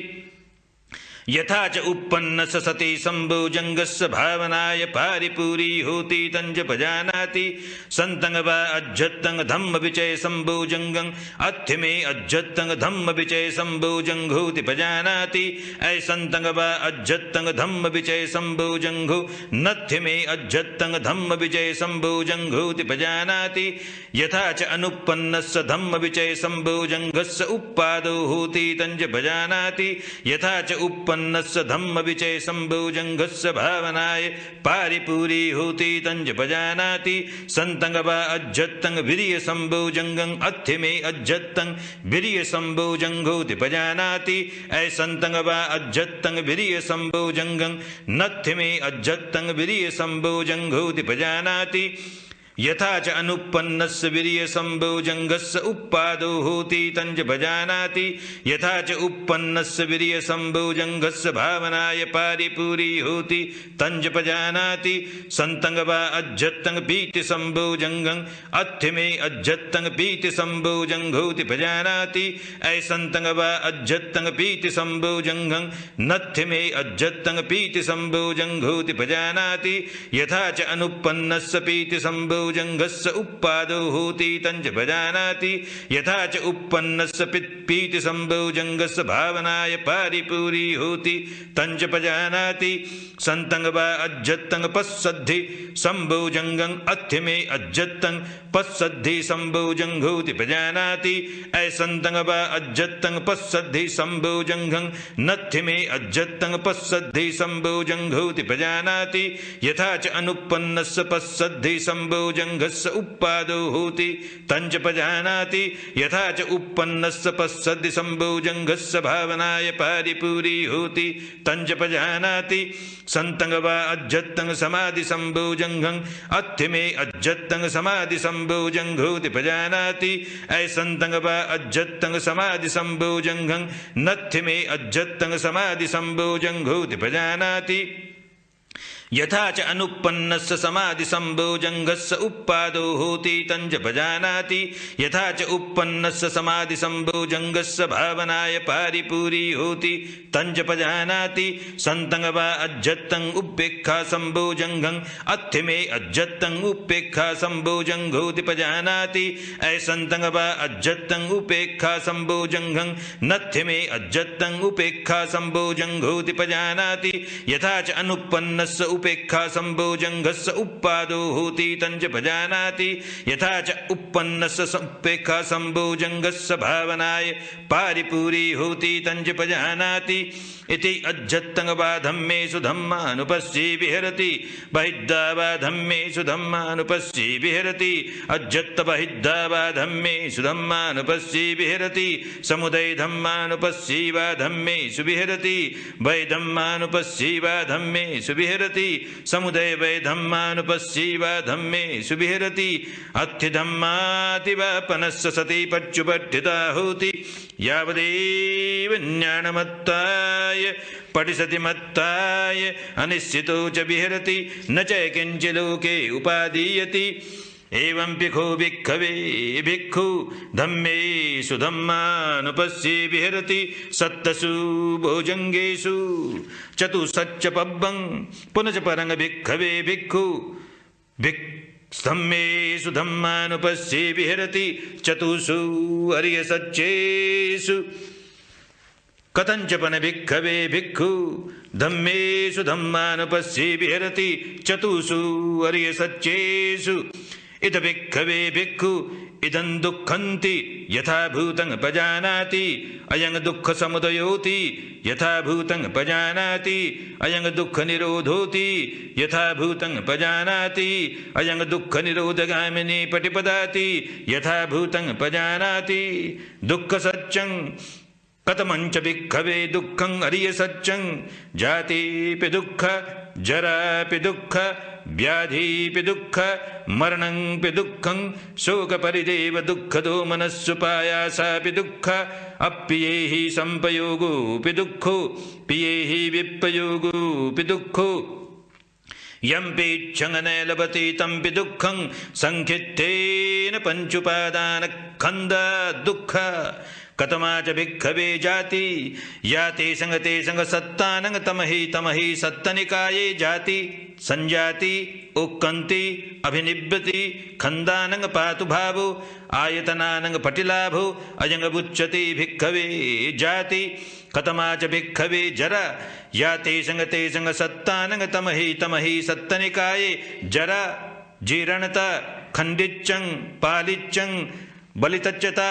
A: यथा च उत्पन्नस्य सति सम्भुजङ्गस्य भावनाय पारिपूरी होति तञ्च पजानाति सन्तं वा अज्जत्तं धम्म विचय सम्भुजङ्गं अथ्यमे अज्जत्तं धम्म विचय सम्भुजङ्घोति पजानाति ऐसन्तं वा अज्जत्तं धम्म विचय सम्भुजङ्घो नथ्यमे अज्जत्तं धम्म विचय सम्भुजङ्घोति पजानाति यथा च अनुत्पन्नस्य धम्म विचय सम्भुजङ्घस्य उपादो होति तञ्च पजानाति यथा च उत्पन्नस्य धम्म विचय सम्भुजङ्घस्य भावनाय पारिपूरी होति तञ्च पजानाति सन्तं वा अज्जत्तं वीर्य सम्भुजङ्गं अथ्यमे अज्जत्तं वीर्य सम्भुजङ्घोति पजानाति ऐसन्तं वा अज्जत्तं वीर्य सम्भुजङ्गं नथ्यमे अज्जत्तं वीर्य सम्भुजङ्घोति पजानाति यथा च अनुत्पन्नस्य वीर्य सम्भुजङ्गस्य उपादो होति तञ्च पजानाति यथा च उत्पन्नस्य वीर्य सम्भुजङ्गस्य भावनाय पारिपूरी होति तञ्च पजानाति सन्तं वा अज्जत्तं पीति सम्भुजङ्गं अथ्यमे अज्जत्तं पीति सम्भुजङ्घोति पजानाति ऐसन्तं वा अज्जत्तं पीति सम्भुजङ्गं नथ्यमे अज्जत्तं पीति सम्भुजङ्घोति पजानाति यथा च अनुत्पन्नस्य पीति सम्भुजङ्गस्य उपादो होति तञ्च पजानाति यथा च उत्पन्नस्य पीति सम्भुजङ्गस्य भावनाय पारिपूरी होति तञ्च पजानाति सन्तं वा अज्जत्तं पश्यद्धि सम्भुजङ्गं अथ्यमे अज्जत्तं पश्यद्धि सम्भुजङ्घोति पजानाति ऐसन्तं वा अज्जत्तं पश्यद्धि सम्भुजङ्गं नथ्यमे अज्जत्तं पश्यद्धि सम्भुजङ्घोति पजानाति यथा च अनुत्पन्नस्य पश्यद्धि सम्भुजङ्गस्य उपादो होति तञ्च पजानाति यथा च उत्पन्नस्य पश्यद्धि सम्भुजङ्गस्य भावनाय पारिपूरी होति तञ्च पजानाति सन्तं वा अज्जत्तं समाधि सम्भुजङ्गं अथ्यमे अज्जत्तं समाधि सम्भुजङ्घोति पजानाति ऐसन्तं वा अज्जत्तं समाधि सम्भुजङ्गं नथ्यमे अज्जत्तं समाधि सम्भुजङ्घोति पजानाति यथा च अनुत्पन्नस्य समाधि सम्भुजङ्गस्य उपादो होति तञ्च पजानाति यथा च उत्पन्नस्य समाधि सम्भुजङ्गस्य भावनाय पारिपूरी होति तञ्च पजानाति सन्तं वा अज्जत्तं उपेक्षा सम्भुजङ्गं अथ्यमे अज्जत्तं उपेक्षा सम्भुजङ्घोति पजानाति ऐसन्तं वा अज्जत्तं उपेक्षा सम्भुजङ्गं नथ्यमे अज्जत्तं उपेक्षा सम्भुजङ्घोति पजानाति यथा च अनुत्पन्नस्य उपेक्षा सम्भुजङ्गस्य उपादो होति तञ्च पजानाति यथा च उत्पन्नस्य उपेक्षा सम्भुजङ्गस्य भावनाय पारिपूरी होति तञ्च पजानाति इति अज्जत्तं वा धम्मेषु धम्मानुपश्ये विहरति बहिद्धा वा धम्मेषु धम्मानुपश्ये विहरति अज्जत्त बहिद्धा वा धम्मेषु धम्मानुपश्ये विहरति समुदय धम्मानुपश्ये वा धम्मेषु विहरति वै धम्मानुपश्ये वा धम्मेषु विहरति समुदय वै धम्मानुपश्ये वा धम्मेषु विहरति अथ्य धम्माति वा पनस्य सति पच्युपठिता होति यावदेव ज्ञानमत्ताय पठिसति मत्ताय अनिश्चितो च विहरति न च किञ्च लोके उपादीयति एवं भिक्खो भिक्खवे भिक्खु धम्मेषु धम्मानुपश्ये विहरति सत्तसु भुजङ्गेषु चतुष्षच्च पब्बं पुनश्च परं भिक्खवे भिक्खु धम्मेषु धम्मानुपश्ये विहरति चतुषु अर्यसच्चेषु कथञ्चपन भिक्खवे भिक्खु धम्मेषु धम्मानुपश्ये विहरति चतुषु अर्यसच्चेषु इद भिक्खवे भिक्खु इदं दुःखन्ति यथा भूतं पजानाति अयं दुःख समुदयोति यथा भूतं पजानाति अयं दुःख निरोधोति यथा भूतं पजानाति अयं दुःख निरोधगामिनी पटिपदाति यथा भूतं पजानाति दुःख सत्यं कथमंच भिक्खवे दुःखं अर्य सत्यं जातिपि दुःख जरापि दुःख व्याधिपि दुःख मरणंपि दुःखं शोकपरिदेव दुःखदो मनस्सुपायासापि दुःख अप्येहि संपयोगोऽपि दुःखो प्येहि विप्रयोगोऽपि दुःखो यं पेच्छं न लभते तंपि दुःखं संखित्तेन पंचुपादानस्कन्धा दुःख कतमा च भिक्खवे जाति याते संगते संग सत्तानंग तमहि सत्तनिकाये जाति संजाति उक्कन्ति अभिनिब्बति खंदानंग पातु भावो आयतनानंग पटिलाभो अयंग बुच्यति भिक्खवे जाति कतमा च भिक्खवे जरा याते संगते संग सत्तानंग तमहि सत्तनिकाये जरा जीर्णता खंडिच्चं पालिच्चं बलितच्चता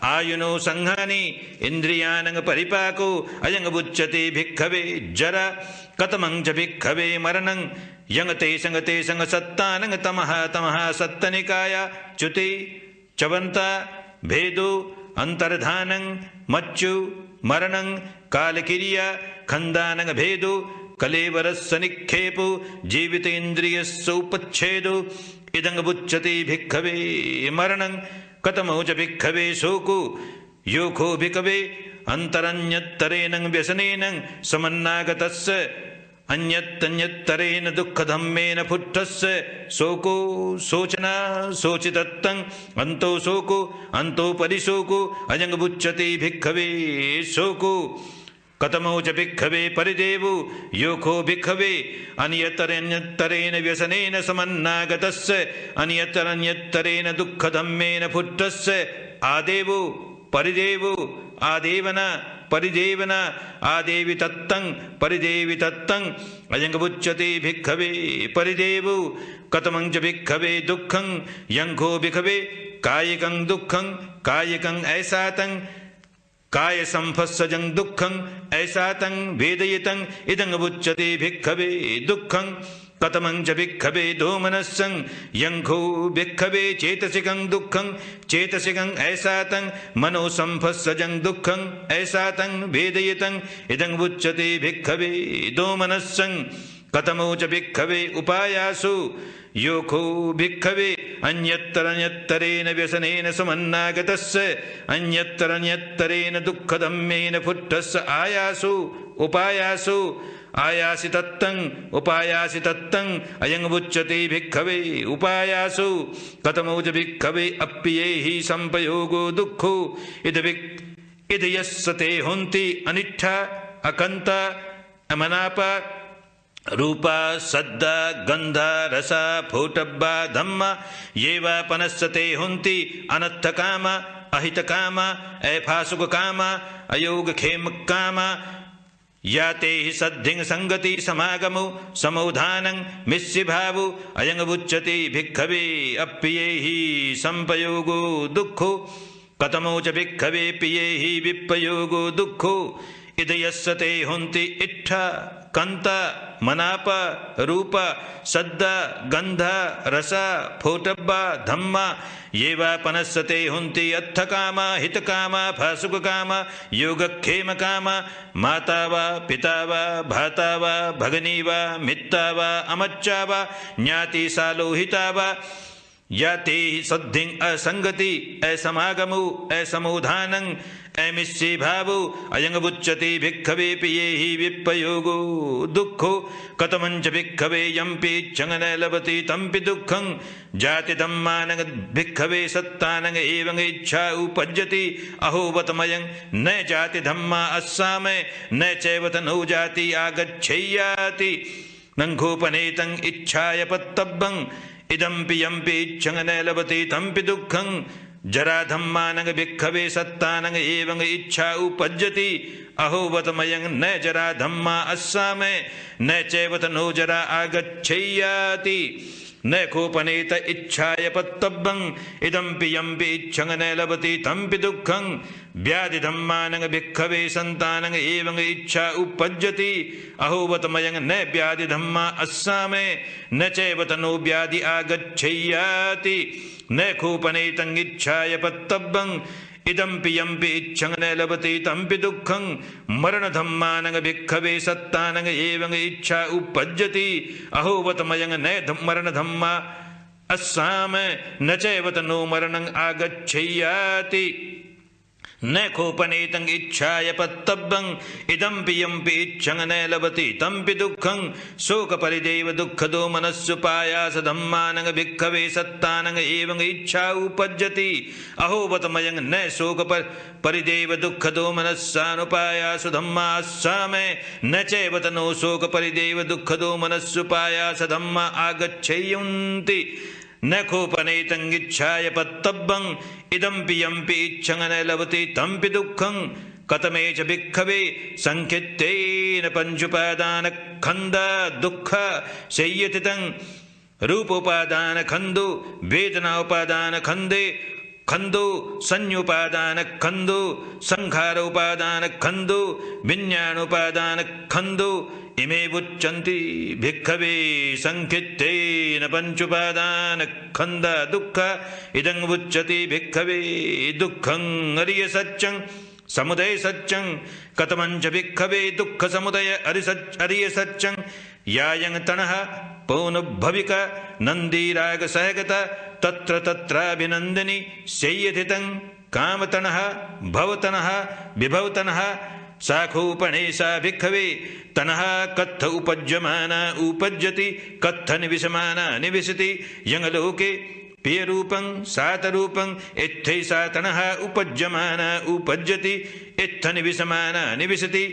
A: आयुनो संहानि इंद्रियानंग परिपाको अयंग बुच्यते भिक्खवे जरा कतमं च भिक्खवे मरणं यंगते संग सत्तानंग तमः सत्तनिकाया च्युति चवंता भेदो अंतर्धानं मच्चु मरणं कालकिरिया खंदानंग भेदो कलेवरस्य निक्षेपो जीवितेन्द्रियस्योपच्छेदो इदंग बुच्यते भिक्खवे मरणं कतमो च भिक्खवे शोको योखो भिक्खवे अंतरन्यत्तरेण व्यसनेन समन्नागतस्य अन्यत्तरेण दुःखधम्मेन पुट्टस्य शोको शोचना शोचितत्तं अंतो शोको अंतो परिशोको अयंग बुच्यते भिक्खवे शोको कतमो च भिक्खवे परिदेवो योखो भिक्खवे अन्यतरेण व्यसनेन समन्नागतस्य अन्यतरेण दुःखधम्मेन पुट्टस्य आदेवो परिदेवो आदेवना परिदेवना आदेवि तत्तं परिदेवि तत्तं अयंग बुच्यते भिक्खवे परिदेवो कतमं च भिक्खवे दुःखं यंखो भिक्खवे कायिकं दुःखं कायिकं ऐसा तं काय संफस्सजं दुःखं ऐसा तं वेदयितं इदं बुच्यते भिक्खवे दुःखं कतमं च भिक्खवे दोमनस्सं यंखो भिक्खवे चेतसिकं दुःखं चेतसिकं ऐसा तं मनो संफस्सजं दुःखं ऐसा तं वेदयितं इदं बुच्यते भिक्खवे दोमनस्सं कतमो च भिक्खवे उपायासु योखो भिक्खवे अन्यत्तरेण व्यसनेन समन्नागतस्य अन्यत्तरेण दुःखधम्मेन पुट्टस्य आयासु उपायासु आयासि तत्तं उपायासि तत्तं अयं बुच्यते भिक्खवे उपायासु कतमो च भिक्खवे अप्येहि संपयोगो दुःखो इद यस्य ते होन्ति अनिष्ठा अकन्ता अमनापा रूपा सद्दा गंधा रसा फोटब्बा धम्मा ये वा पनस्सते हुन्ति अनर्थकामा अहितकामा ऐफासुककामा अयोगक्षेमकामा याते हि सद्धिं संगति समागमो समोधानं मिस्सिभावो अयंग बुच्यते भिक्खवे अप्येहि संपयोगो दुःखो कतमो च भिक्खवे प्येहि विप्पयोगो दुःखो इद यस्य ते हुन्ति इट्ठा कंता मनापा रूपा सद्दा गंधा रसा फोटब्बा धम्मा ये वा पनस्सते हुन्ति अर्थकामा हितकामा फासुककामा योगक्षेमकामा माता वा पिता वा भाता वा भगिनी वा मित्ता वा अमच्चा वा ज्ञाति सालोहिता वा याते हि सद्धिं असंगति असमागमो असमोधानं ऐमिष्ये भावो अयंग बुच्यते भिक्खवे प्येहि विप्पयोगो दुःखो कतमं च भिक्खवे यम्पि इच्छं न लभते तम्पि दुःखं जाति धम्मानंग भिक्खवे सत्तानंग एवं इच्छा उपज्यति अहोवतमयं न जाति धम्मा अस्सामे न चैव तनो जाति आगच्छेयाति नंघोपनेतं इच्छाय पत्तब्बं इदम्पि यम्पि इच्छं न लभते तम्पि दुःखं जरा धम्मानंग भिक्खवे सत्तानंग एवं इच्छा उपज्यति अहोवतमयं न जरा धम्मा अस्सामे न चैव तनो जरा आगच्छेयाति न कोपनेत इच्छाय पत्तब्बं इदम्पि यम्पि इच्छं न लभते तम्पि दुःखं व्याधि धम्मानंग भिक्खवे सन्तानंग एवं इच्छा उपज्यति अहोवतमयं न व्याधि धम्मा अस्सामे न चैव तनो व्याधि आगच्छेयाति न कोपनेतं इच्छाय पत्तब्बं इदम्पि यम्पि इच्छं न लभते तम्पि दुःखं मरण धम्मानंग भिक्खवे सत्तानंग एवं इच्छा उपज्यति अहोवतमयं न मरण धम्मा अस्साम न चैव तनो मरणं आगच्छेयाति न कोपनेतं इच्छाय पत्तब्बं इदं पियंपि इच्छं न लभति तंपि दुःखं शोक परिदेव दुःखदो मनस्सुपायास धम्मानं भिक्खवे सत्तानं एवं इच्छा उपज्जति अहोबतमयं न शोक परिदेव दुःखदो मनस्सानुपायास धम्मास्सामे न चैव तनो शोक परिदेव दुःखदो मनस्सुपायास धम्मा आगच्छेयन्ति न कोपनेतं इच्छाय पत्तब्बं इदं पियंपि इच्छं न लभति तंपि दुःखं कतमे च भिक्खवे संख्यत्तेन पंचुपादान खंद दुःख शय्यति तं रूपोपादान खंदो वेदना उपादान खंदे खंदो संयुपादान खंदो संखारोपादान खंदो विज्ञानोपादान खंदो इमे बुच्चन्ति भिक्खवे संख्यत्तेन पंचुपादान खंद दुःख इदं बुच्यति भिक्खवे दुःखं अरिय सत्यं समुदय सत्यं कतमंच भिक्खवे दुःख समुदय अरिय सत्यं यायं तणः पौनभविक नंदीराग सहगत तत्र तत्राभिनंदिनी शय्यति तं कामतणः भवतणः विभवतणः साखोपणेशा भिक्खवे तनः कत्थ उपज्यमाना उपज्यति कत्थ निविशमाना निविशति यंगलोके प्रियरूपं सातरूपं इत्थैसा तनः उपज्यमाना उपज्यति इत्थ निविशमाना निविशति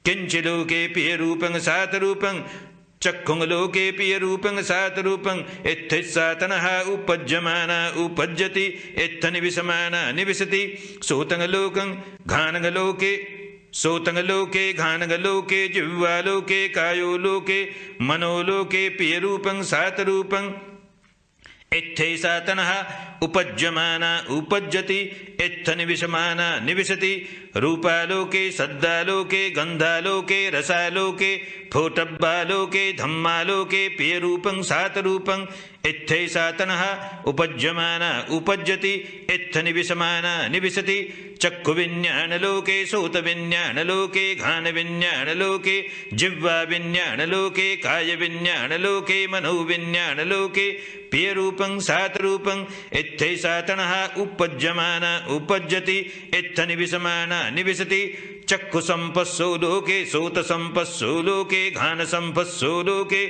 A: किंचिलोके प्रियरूपं सातरूपं चक्षुंगलोके प्रियरूपं सातरूपं इत्थैसा तनः उपज्यमाना उपज्यति इत्थ निविशमाना निविशति सोतंगलोकं घानगलोके सोतंगलोके घानगलोके जिह्वालोके कायोलोके मनोलोके प्रियरूपं सातरूपं इत्थैसा तनः उपज्यमाना उपज्यति इत्थ निविशमाना निविशति रूपालोके सद्दालोके गंधालोके रसालोके फोटब्बालोके धम्मालोके प्रियरूपं सातरूपं इत्थैसा तनः उपज्यमाना उपज्यति इत्थ निविशमाना निविशति चक्षुविज्ञानलोके सोतविज्ञानलोके घानविज्ञानलोके जिह्वाविज्ञानलोके कायविज्ञानलोके मनोविज्ञानलोके प्रियरूपं सातरूपं इत्थैसा तनः उपज्यमाना उपज्यति इत्थ निविशमाना निविशति चक्षुसंपस्सो लोके सोतसंपस्सो लोके घानसंपस्सो लोके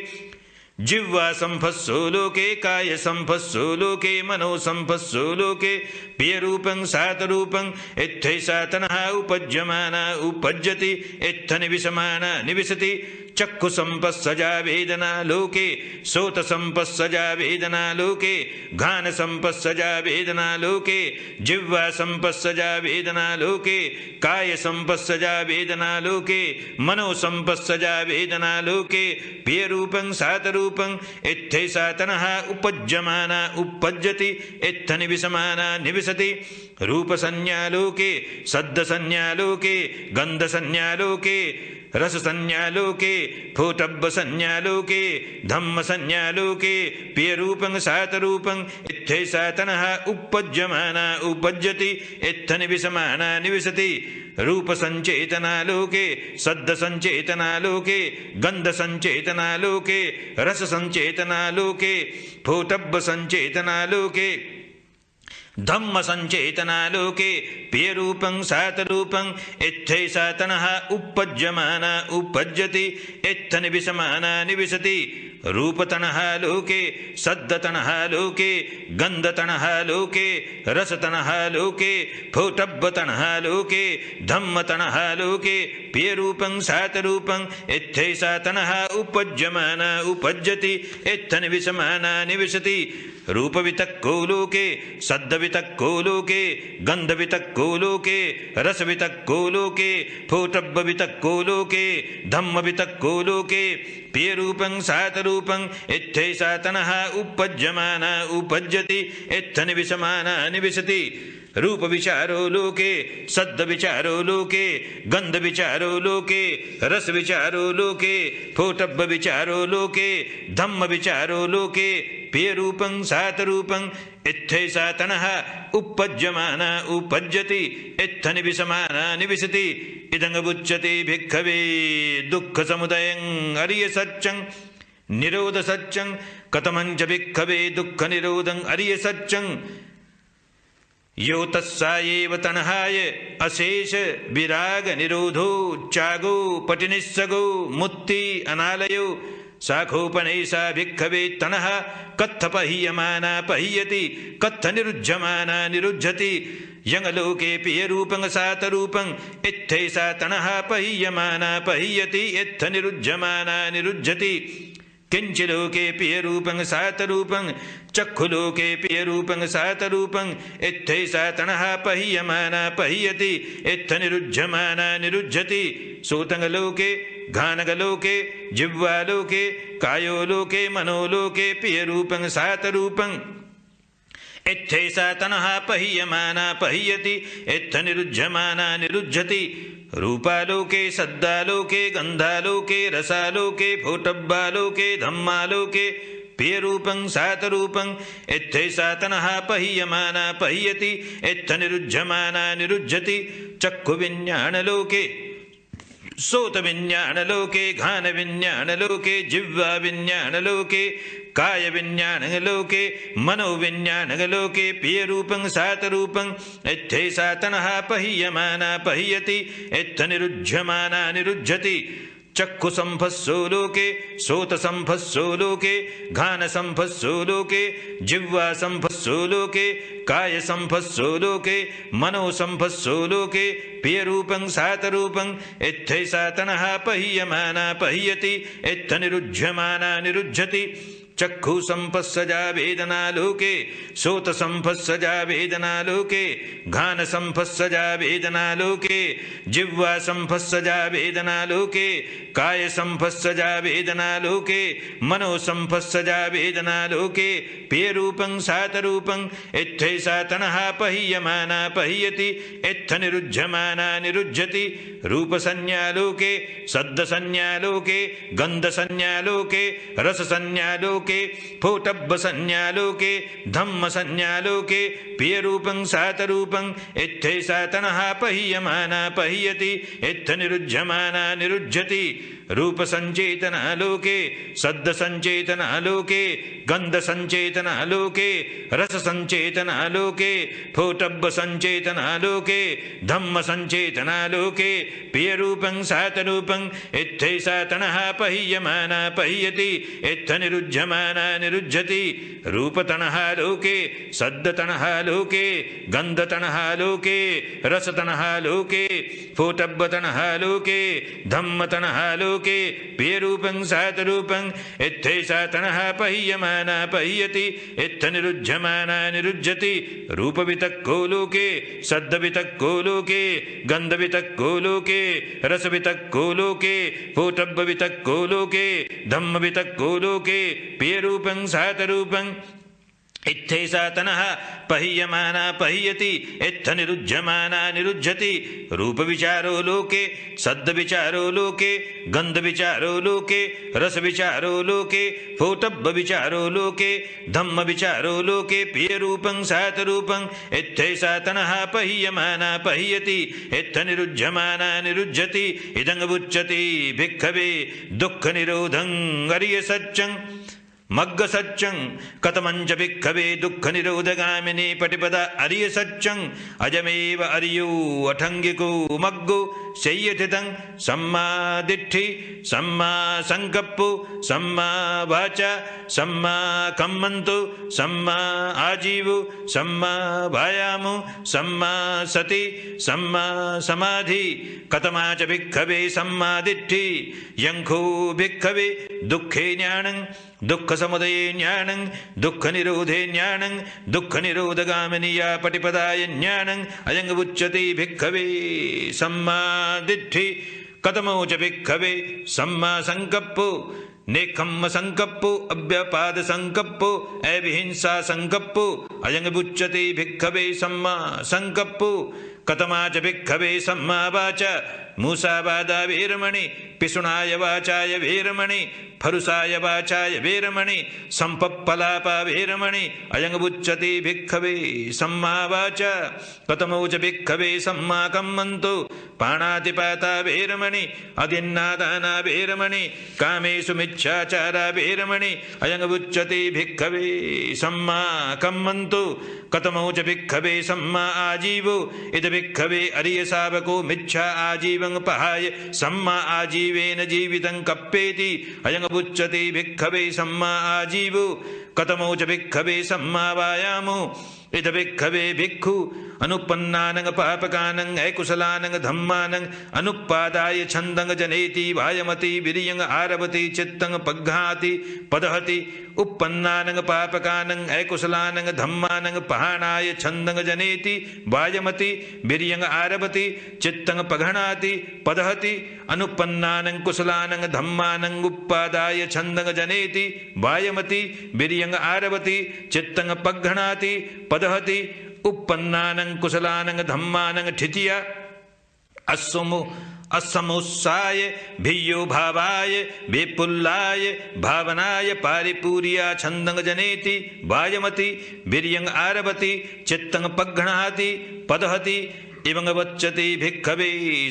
A: जिह्वा संपस्सो लोके काय संपस्सो लोके मनो संपस्सो लोके प्रियरूपं सातरूपं इत्थैसा तनः उपज्यमाना उपज्यति इत्थ निविशमाना निविशति चक्षु संपस्सजा वेदना लोके सोत संपस्सजा वेदना लोके घान संपस्सजा वेदना लोके जिह्वा संपस्सजा वेदना लोके काय संपस्सजा वेदना लोके मनो संपस्सजा वेदना लोके प्रियरूपं सातरूपं इत्थैसा तनः उपज्यमाना उपज्यति इत्थ निविशमाना निविशति रूपसंज्ञालोके सद्दसंज्ञालोके गन्धसंज्ञालोके रससंज्ञालोके फोटब्बसंज्ञालोके धम्मसंज्ञालोके प्रियरूपं सातरूपं इत्थैसा तनः उपज्यमाना उपज्यति इत्थ निविशमाना निविशति रूपसंचेतनालोके सद्दसंचेतनालोके गन्धसंचेतनालोके रससंचेतनालोके फोटब्बसंचेतनालोके धम्म संचेतनालोके प्रियरूपं सातरूपं इत्थैसा तनः उपज्यमाना उपज्यति इत्थ निविशमाना निविशति रूपतनः लोके सद्दतनः लोके गन्धतनः लोके रसतनः लोके फोटब्बतनः लोके धम्मतनः लोके प्रियरूपं सातरूपं इत्थैसा तनः उपज्यमाना उपज्यति इत्थ निविशमाना निविशति रूपवितक्को लोके सद्दवितक्को लोके गन्धवितक्को लोके रसवितक्को लोके फोटब्बवितक्को लोके धम्मवितक्को लोके प्रियरूपं सातरूपं इत्थैसा तनः उपज्यमाना उपज्यति इत्थ निविशमाना निविशति रूप विचारो लोके सद्द विचारो लोके गंध विचारो लोके रस विचारो लोके फोटब्ब विचारो लोके धम्म विचारो लोके प्रियरूपं सातरूपं इत्थैसा तनः उपज्यमाना उपज्यति इत्थ निविशमाना निविशति इदं बुच्यते भिक्खवे दुःख समुदयं अरिय सत्यं निरोध सत्यं कथमं च भिक्खवे दुःख निरोधं अरिय सत्यं यो तस्सायेव तणहाय अशेष विराग निरोधो चागो पटिनिस्सगो मुक्ति अनालयो शाखोपनैषा भिक्खवे तणः कत्थ पह्यमाना पह्यति कत्थ निरुज्यमाना निरुज्यति यंगलोके पियरूपं सातरूपं इत्थैषा तणः पह्यमाना पह्यति इत्थ निरुज्यमाना निरुज्यति किंचिलोके पियरूपं सातरूपं चक्षुलोके पियरूपं सातरूपं इत्थैषा तणः पह्यमाना पह्यति इत्थ निरुज्यमाना निरुज्यति सोतंगलोके घानगलोके जिह्वालोके कायोलोके मनोलोके पियरूपं सातरूपं इत्थैषा तणः पह्यमाना पह्यति इत्थ निरुज्यमाना निरुज्यति रूपालोके सद्दालोके गंधालोके रसालोके फोटब्बालोके धम्मालोके पियरूपं सातरूपं इत्थैषा तणः पह्यमाना पह्यति इत्थ निरुज्यमाना निरुज्यति चक्षुविज्ञानलोके सोत विज्ञानलोके घान विज्ञानलोके जिह्वा विज्ञानलोके काय विज्ञानलोके मनो विज्ञानलोके पियरूपं सातरूपं इत्थैषा तणः पह्यमाना पह्यति इत्थ निरुज्यमाना निरुज्यति चक्षु संभस्सो लोके सोत संभस्सो लोके घान संभस्सो लोके जिह्वा संभस्सो लोके काय संभस्सो लोके मनो संभस्सो लोके पियरूपं सातरूपं इत्थैषा तणः पह्यमाना पह्यति इत्थ निरुज्यमाना निरुज्यति चक्षु संपस्सजा वेदनालोके सोत संपस्सजा वेदनालोके घान संपस्सजा वेदनालोके जिह्वा संपस्सजा वेदनालोके काय संपस्सजा वेदनालोके मनो संपस्सजा वेदनालोके पियरूपं सातरूपं इत्थैषा तणः पह्यमाना पह्यति इत्थ निरुज्यमाना निरुज्यति रूपसंज्ञालोके शब्दसंज्ञालोके गन्धसंज्ञालोके रससंज्ञालोके फोटब्ब संज्ञालोके धम्म संज्ञालोके पियरूपं सातरूपं इत्थैषा तणः पह्यमाना पह्यति इत्थ निरुज्यमाना निरुज्यति रूप संचेतनालोके शब्द संचेतनालोके गंध संचेतनालोके रस संचेतनालोके फोटब्ब संचेतनालोके धम्म संचेतनालोके पियरूपं सातरूपं इत्थैषा तणः पह्यमाना पह्यति इत्थ निरुज्यमाना निरुज्यति रूपतणः लोके शब्दतणः लोके गन्धतणः लोके रसतणः लोके फोटब्बतणः लोके धम्मतणः लोके पियरूपं सातरूपं इत्थैषा तणः पह्यमाना पह्यति इत्थ निरुज्यमाना निरुज्यति रूपवितक्को लोके शब्दवितक्को लोके गन्धवितक्को लोके रसवितक्को लोके फोटब्बवितक्को लोके धम्मवितक्को लोके पियरूपं सातरूपं इत्थैषा तणः पह्यमाना पह्यति इत्थ निरुज्यमाना निरुज्यति रूपविचारो लोके शब्दविचारो लोके गन्धविचारो लोके रसविचारो लोके फोटब्बविचारो लोके धम्मविचारो लोके पियरूपं सातरूपं इत्थैषा तणः पह्यमाना पह्यति इत्थ निरुज्यमाना निरुज्यति इदमुच्यते भिक्खवे दुःखनिरोधं अरियसत्यं मग्ग सत्यं कथमंच भिक्खवे दुःख निरोधगामिनी पटिपदा अरिय सत्यं अजमेव अरियो अठंगिको मग्गो शय्यथितं सम्मा दिट्ठि सम्मा संकप्पो सम्मा वाचा सम्मा कम्मन्तो सम्मा आजीवो सम्मा वायामो सम्मा सति सम्मा समाधि कथमा च भिक्खवे सम्मा दिट्ठि यंखो भिक्खवे दुःखे ज्ञानं दुःख समुदये ज्ञानं दुःख निरोधे ज्ञानं दुःख निरोधगामिनीया पटिपदाय ज्ञानं अयं उच्यते भिक्खवे सम्मा दिट्ठि कथमो च भिक्खवे सम्मा संकप्पो नेखम्म संकप्पो अव्यापाद संकप्पो अविहिंसा संकप्पो अयं उच्यते भिक्खवे सम्मा संकप्पो कथमा च भिक्खवे सम्मा वाचा मूसावादा वीरमणि पिशुणाय वाचाय वीरमणि फरुसाय वाचाय वीरमणि संपप्पलापा वीरमणि अयंगुच्यते भिक्खवे सम्मा वाचा कतमौ च भिक्खवे सम्मा कम्मन्तो पाणातिपाता वीरमणि अदिन्नादाना वीरमणि कामेषु मिच्छाचारा वीरमणि अयंगुच्यते भिक्खवे सम्मा कम्मन्तो कतमौ च भिक्खवे सम्मा आजीवो इद भिक्खवे अरिय शावको मिच्छा आजीवं पहाय सम्मा आजीवेन जीवितं कप्पेति अयंगुच्यते भिक्खवे सम्मा आजीवो कतमौ च भिक्खवे सम्मा वायामो इद भिक्खवे भिक्खु अनुपन्नानंग पापकानंग ऐकुशलानंग धम्मानंग अनुपादाय छंदंग जनेति वायमति विरियंग आरवति चित्तंग पग्घाति पदहति उपन्नानंग पापकानंग ऐकुशलानंग धम्मानंग पहानाय छंदंग जनेति वायमति विरियंग आरवति चित्तंग पघनाति पदहति अनुपन्नानंग कुशलानंग धम्मानंग उपादाय छंदंग जनेति वायमति विरियंग आरवति चित्तंग पघनाति पदहति उपन्नानंग कुशलानंग धम्मानंग ठितिया असमुत्साय भियो भावाय विपुल्लाय भावनाय पारिपूर्या छंदंग जनेति वायमति वीर्यंग आरभति चित्तंग पघ्नाति पदहति इवंग वच्यते भिक्खवे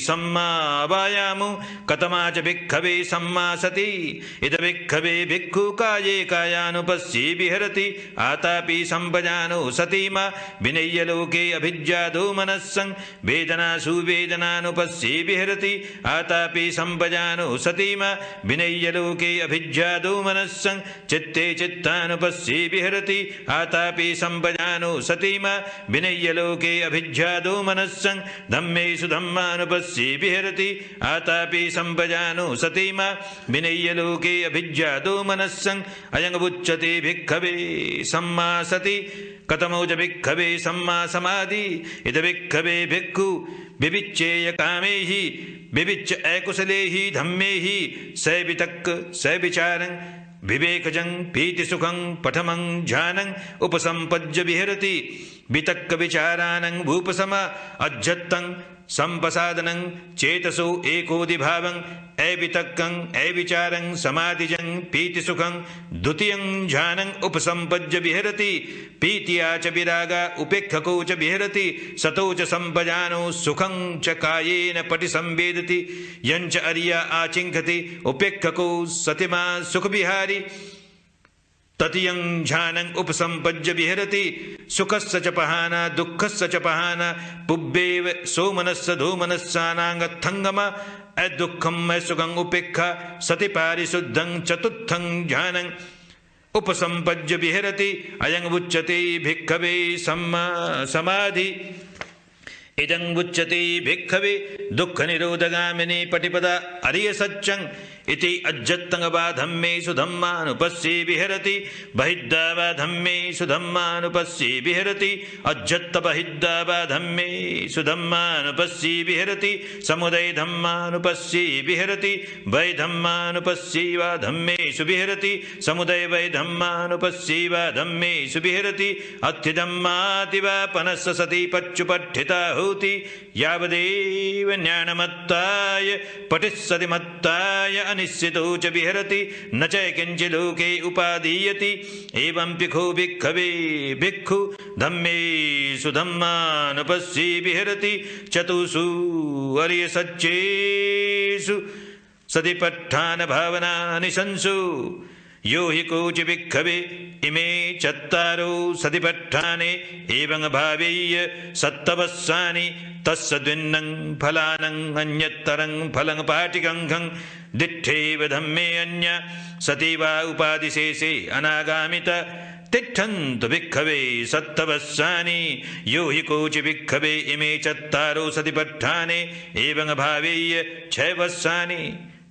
A: सम्मा वायामो कतमा च भिक्खवे सम्मा सति इद भिक्खवे भिक्खु काये कायानुपस्ये विहरति आतापि संपजानो सतीमा विनय्य लोके अभिज्ञादो मनस्सं वेदनासु वेदनानुपस्ये विहरति आतापि संपजानो सतीमा विनय्य लोके अभिज्ञादो मनस्सं चित्ते चित्तानुपस्ये विहरति आतापि संपजानो सतीमा विनय्य लोके अभिज्ञादो मनस्सं धम्मेषु धम्मानुपस्ये विहरति आतापि संपजानो सतीमा विनय्य लोके अभिज्ञातो मनस्सं अयंगुच्यते भिक्खवे सम्मा सति कतमौ च भिक्खवे सम्मा समाधि इद भिक्खवे भिक्खु विविच्येय कामेहि विविच्य ऐकुशलेहि धम्मेहि सैवितक्क सैविचारं विवेकजं पीतिसुखं पठमं ध्यानं उपसंपज्य विहरति वितक्क विचारानं भूपसम अज्जत्तं संपसादनं चेतसो एकोदिभावं ऐवितक्कं ऐविचारं समाधिजं पीतिसुखं द्वितीयं ध्यानं उपसंपज्य विहरति पीतिया च विरागा उपेक्षको च विहरति सतो च संपजानो सुखं च कायेन पटिसंवेदति यञ्च अर्या आचिंखति उपेक्षको सतिमा सुखविहारी ततियं ध्यानं उपसंपज्य विहरति सुखस्य च पहाना दुःखस्य च पहाना पुब्बेव सोमनस्य धूमनस्सानांगत्थंगम अदुःखं सुखं उपेक्षा सति पारिशुद्धं चतुर्थं ध्यानं उपसंपज्य विहरति अयं उच्यते भिक्खवे सम्मा समाधि इदं उच्यते भिक्खवे दुःख निरोधगामिनी पटिपदा अरिय सच्चं इति अज्जत्तं वा धम्मेषु धम्मानुपस्ये विहरति बहिद्धा वा धम्मेषु धम्मानुपस्ये विहरति अज्जत्त बहिद्धा वा धम्मेषु धम्मानुपस्ये विहरति समुदय धम्मानुपस्ये विहरति वै धम्मानुपस्ये वा धम्मेषु विहरति समुदय वै धम्मानुपस्ये वा धम्मेषु विहरति अत्थि धम्माति वा पनस्य सति पच्चुपठिता होति यावदेव ज्ञानमत्ताय पठिस्सति मत्ताय अनिश्चितो च विहरति न च किंचिलोके उपादीयति एवं भिक्खु भिक्खवे भिक्खु धम्मेषु धम्मानुपस्ये विहरति चतुषु अर्य सच्चेषु सतिपट्ठान भावना निशंसु यो हि कोचि भिक्खवे इमे चत्तारो सतिपट्ठाने एवं भावेय्य सत्तवस्सानि तस्य द्विन्नं फलानं अन्यत्तरं फलं पाटिकंघं दिट्ठेव धम्मे अन्य सति वा उपादिशेषे अनागामित तिष्ठन्तु भिक्खवे सत्तवस्सानि यो हि कोचि भिक्खवे इमे चत्तारो सतिपट्ठाने एवं भावेय्य छयवस्सानि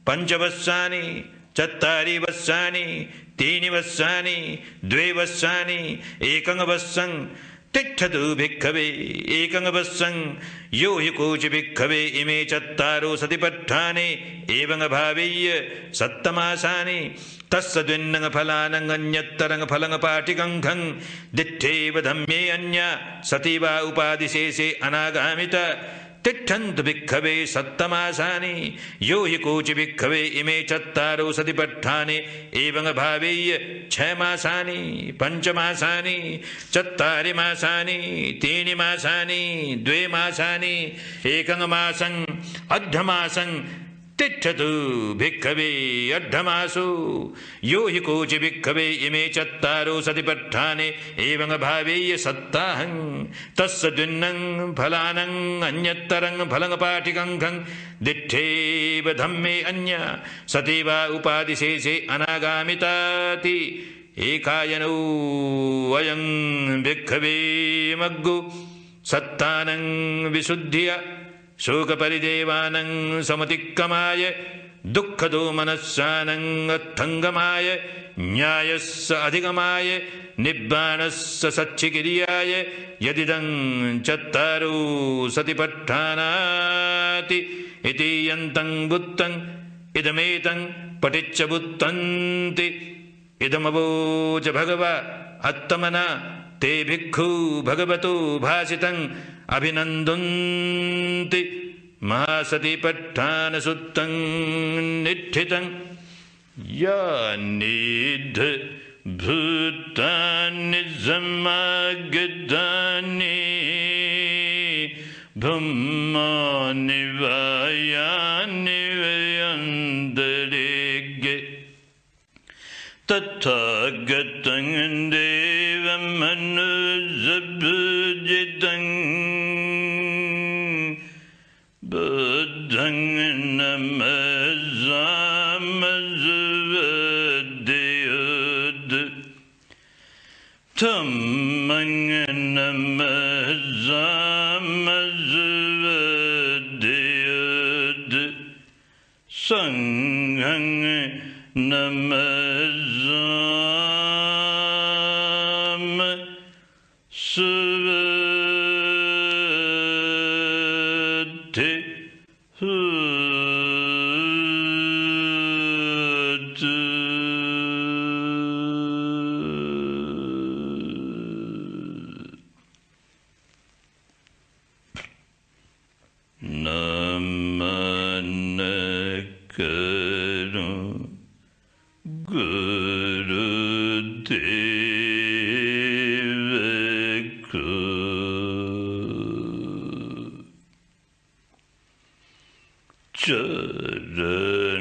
A: पंचवस्सानि चत्तारि वस्सानि तीनि वस्सानि द्वे वस्सानि एकं वस्सं तिष्ठतु भिक्खवे एकं वस्सं यो हि कोचि भिक्खवे इमे चत्तारो सतिपट्ठाने एवं भावेय्य सत्तमासानि तस्य द्विन्नं फलानं अन्यत्तरं फलं पाटिकंघं दिट्ठेव धम्मे अन्य सति वा उपादिशेषे अनागामित तिष्ठन्तु भिक्खवे सत्तमासानि यो हि कोचि भिक्खवे इमे चत्तारो सतिपट्ठानि एवं भावेय 6 मासानि 5 मासानि 4 मासानि 3 मासानि 2 मासानि 1 मासं अर्धमासं तिष्ठतु भिक्खवे अर्धमासो यो हि कोचि भिक्खवे इमे चत्तारो सतिपट्ठानि एवं भावेय सत्ताहं तस्य द्विन्नं फलानं अन्यत्तरं फलं पाटिकं खं दिट्ठेव धम्मे अन्य सतीवा उपादिशेषे अनागामिताति एकायनो वयं भिक्खवे मग्गो सत्तानं विशुद्धिया शोकपरिदेवानं समतिक्कमाय दुःखदो मनस्सानं अर्थंगमाय न्यायस्य अधिगमाय निब्बाणस्य सच्चिकिर्याय यदिदं चत्तारो सतिपट्ठानाति इति यन्तं बुत्तं इदमेतं पठिच्च बुत्तन्ति इदमवोच भगवा अत्तमना ते भिक्खु भगवतो भासितं अभिनन्दन्ति महासतिपट्ठानसुत्तं निष्ठितं यानिध भूतानि समागतानि ब्रह्माणि वायानि वयन्तरिक्षे तथागतं देवमनुजभुजितं बुद्धं नमस्सामसुवदयुद् धम्मं नमस्सामसुवदयुद् संघं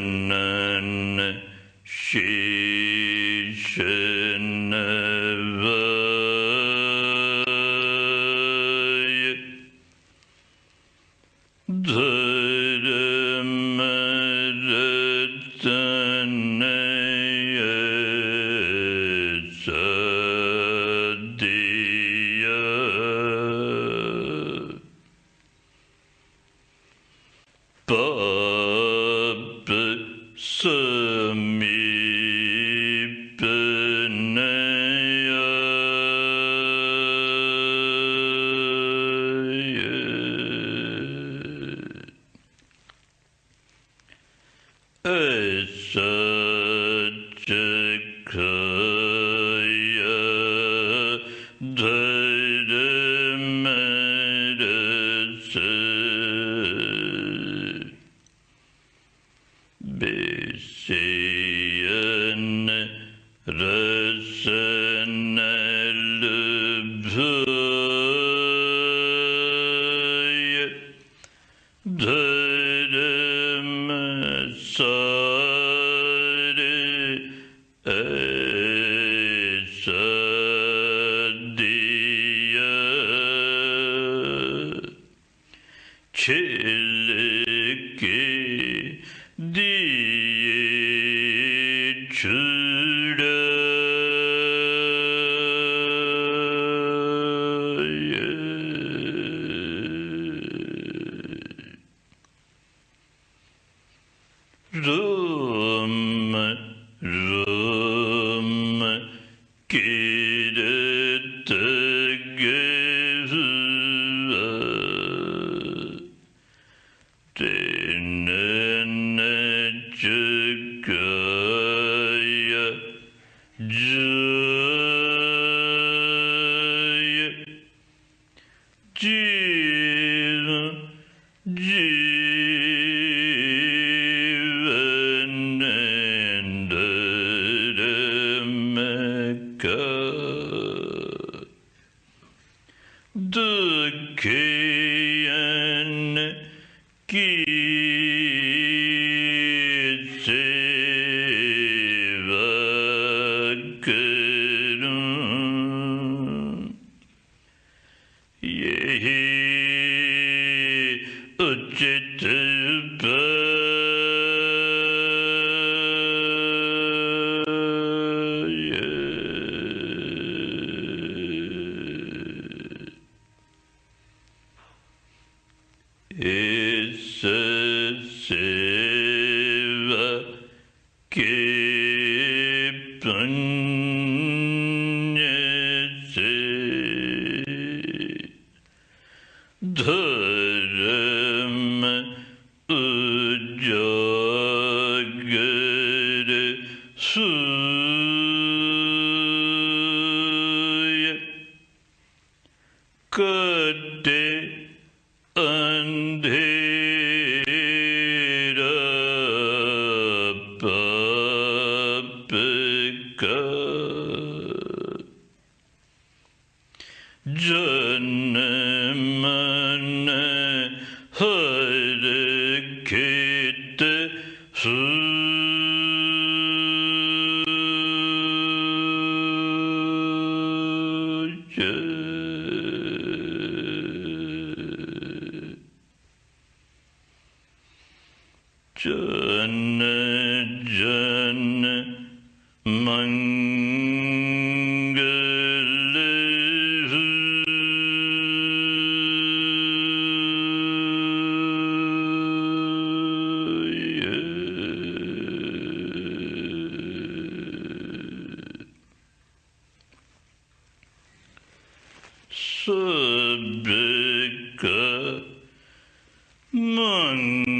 A: चरणन शेषनवाय धर्मरत्नय सदिया पाप समीपनय असचखय धर्मरस बेसेयन रसनलुभय धर्मसार ऐसदिया छिलके दिए छुड़ाए रोम रोम कीरत गेहुआ तेनन चुकाय जय जीव जीवनेन्दरमक दुखियन की सेवा करूं, यही उचित इस सेवा के पुण्य से धर्म उजागर सूय कटे अंधेरा पाप का, जन्म मन हर खेत जन जन मंगल सबका मंगल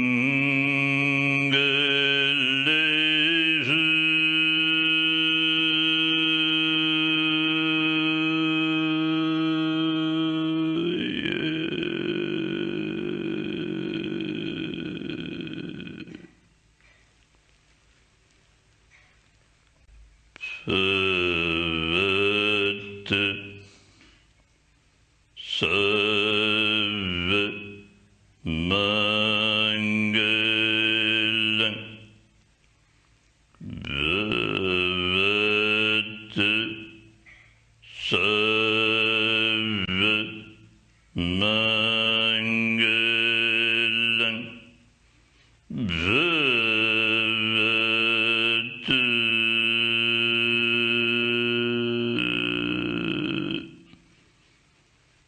A: भवत सर्व मंगलं भवत सर्व मंगलं भवत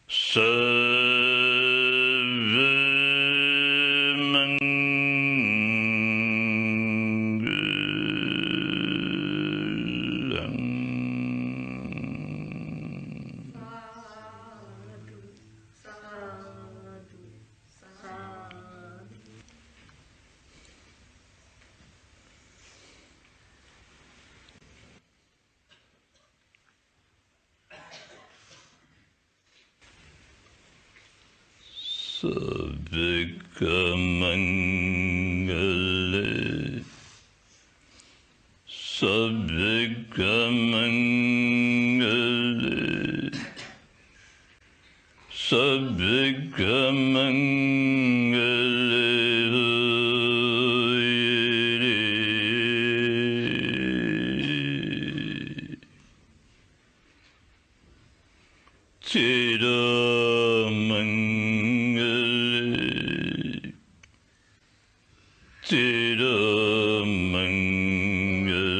A: सर्व मंगलं। सबका मंगल, सबका मंगल, सबका मंगल होए रे। तेरा तेरा मंगल,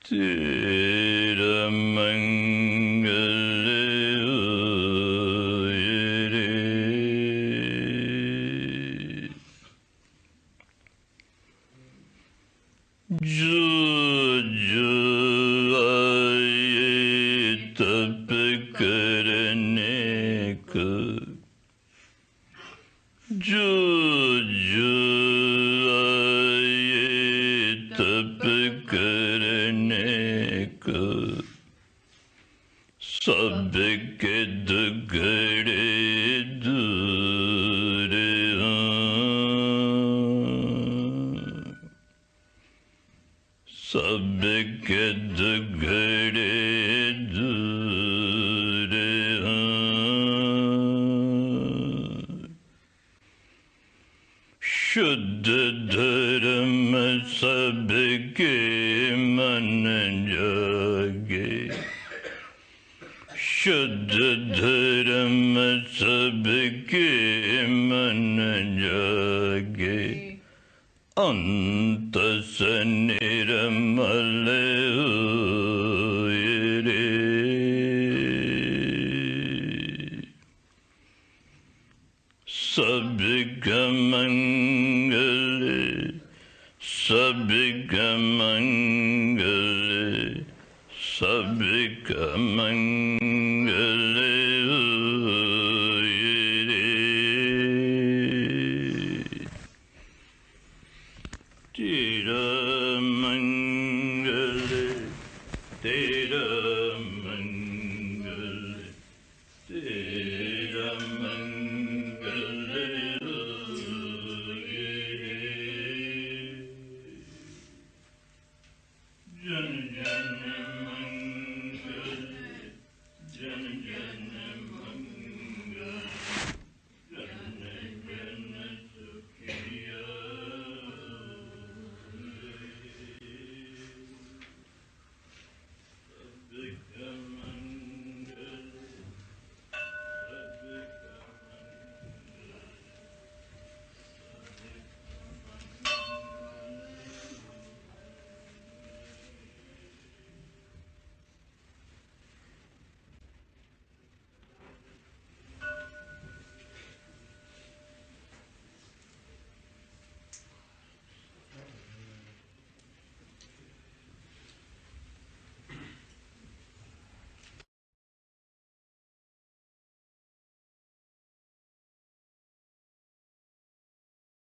A: तेरा मंगल होए रे। जो जो आए तप करने को, जो जो आए तप करने को, सबके दुगड़े दूर शुद्ध धर्म सबके मन जागे, शुद्ध धर्म सबके मन जागे, अंत से निर्मल होए रे। सबका मंगल, सबका मंगल, सबका मंगल।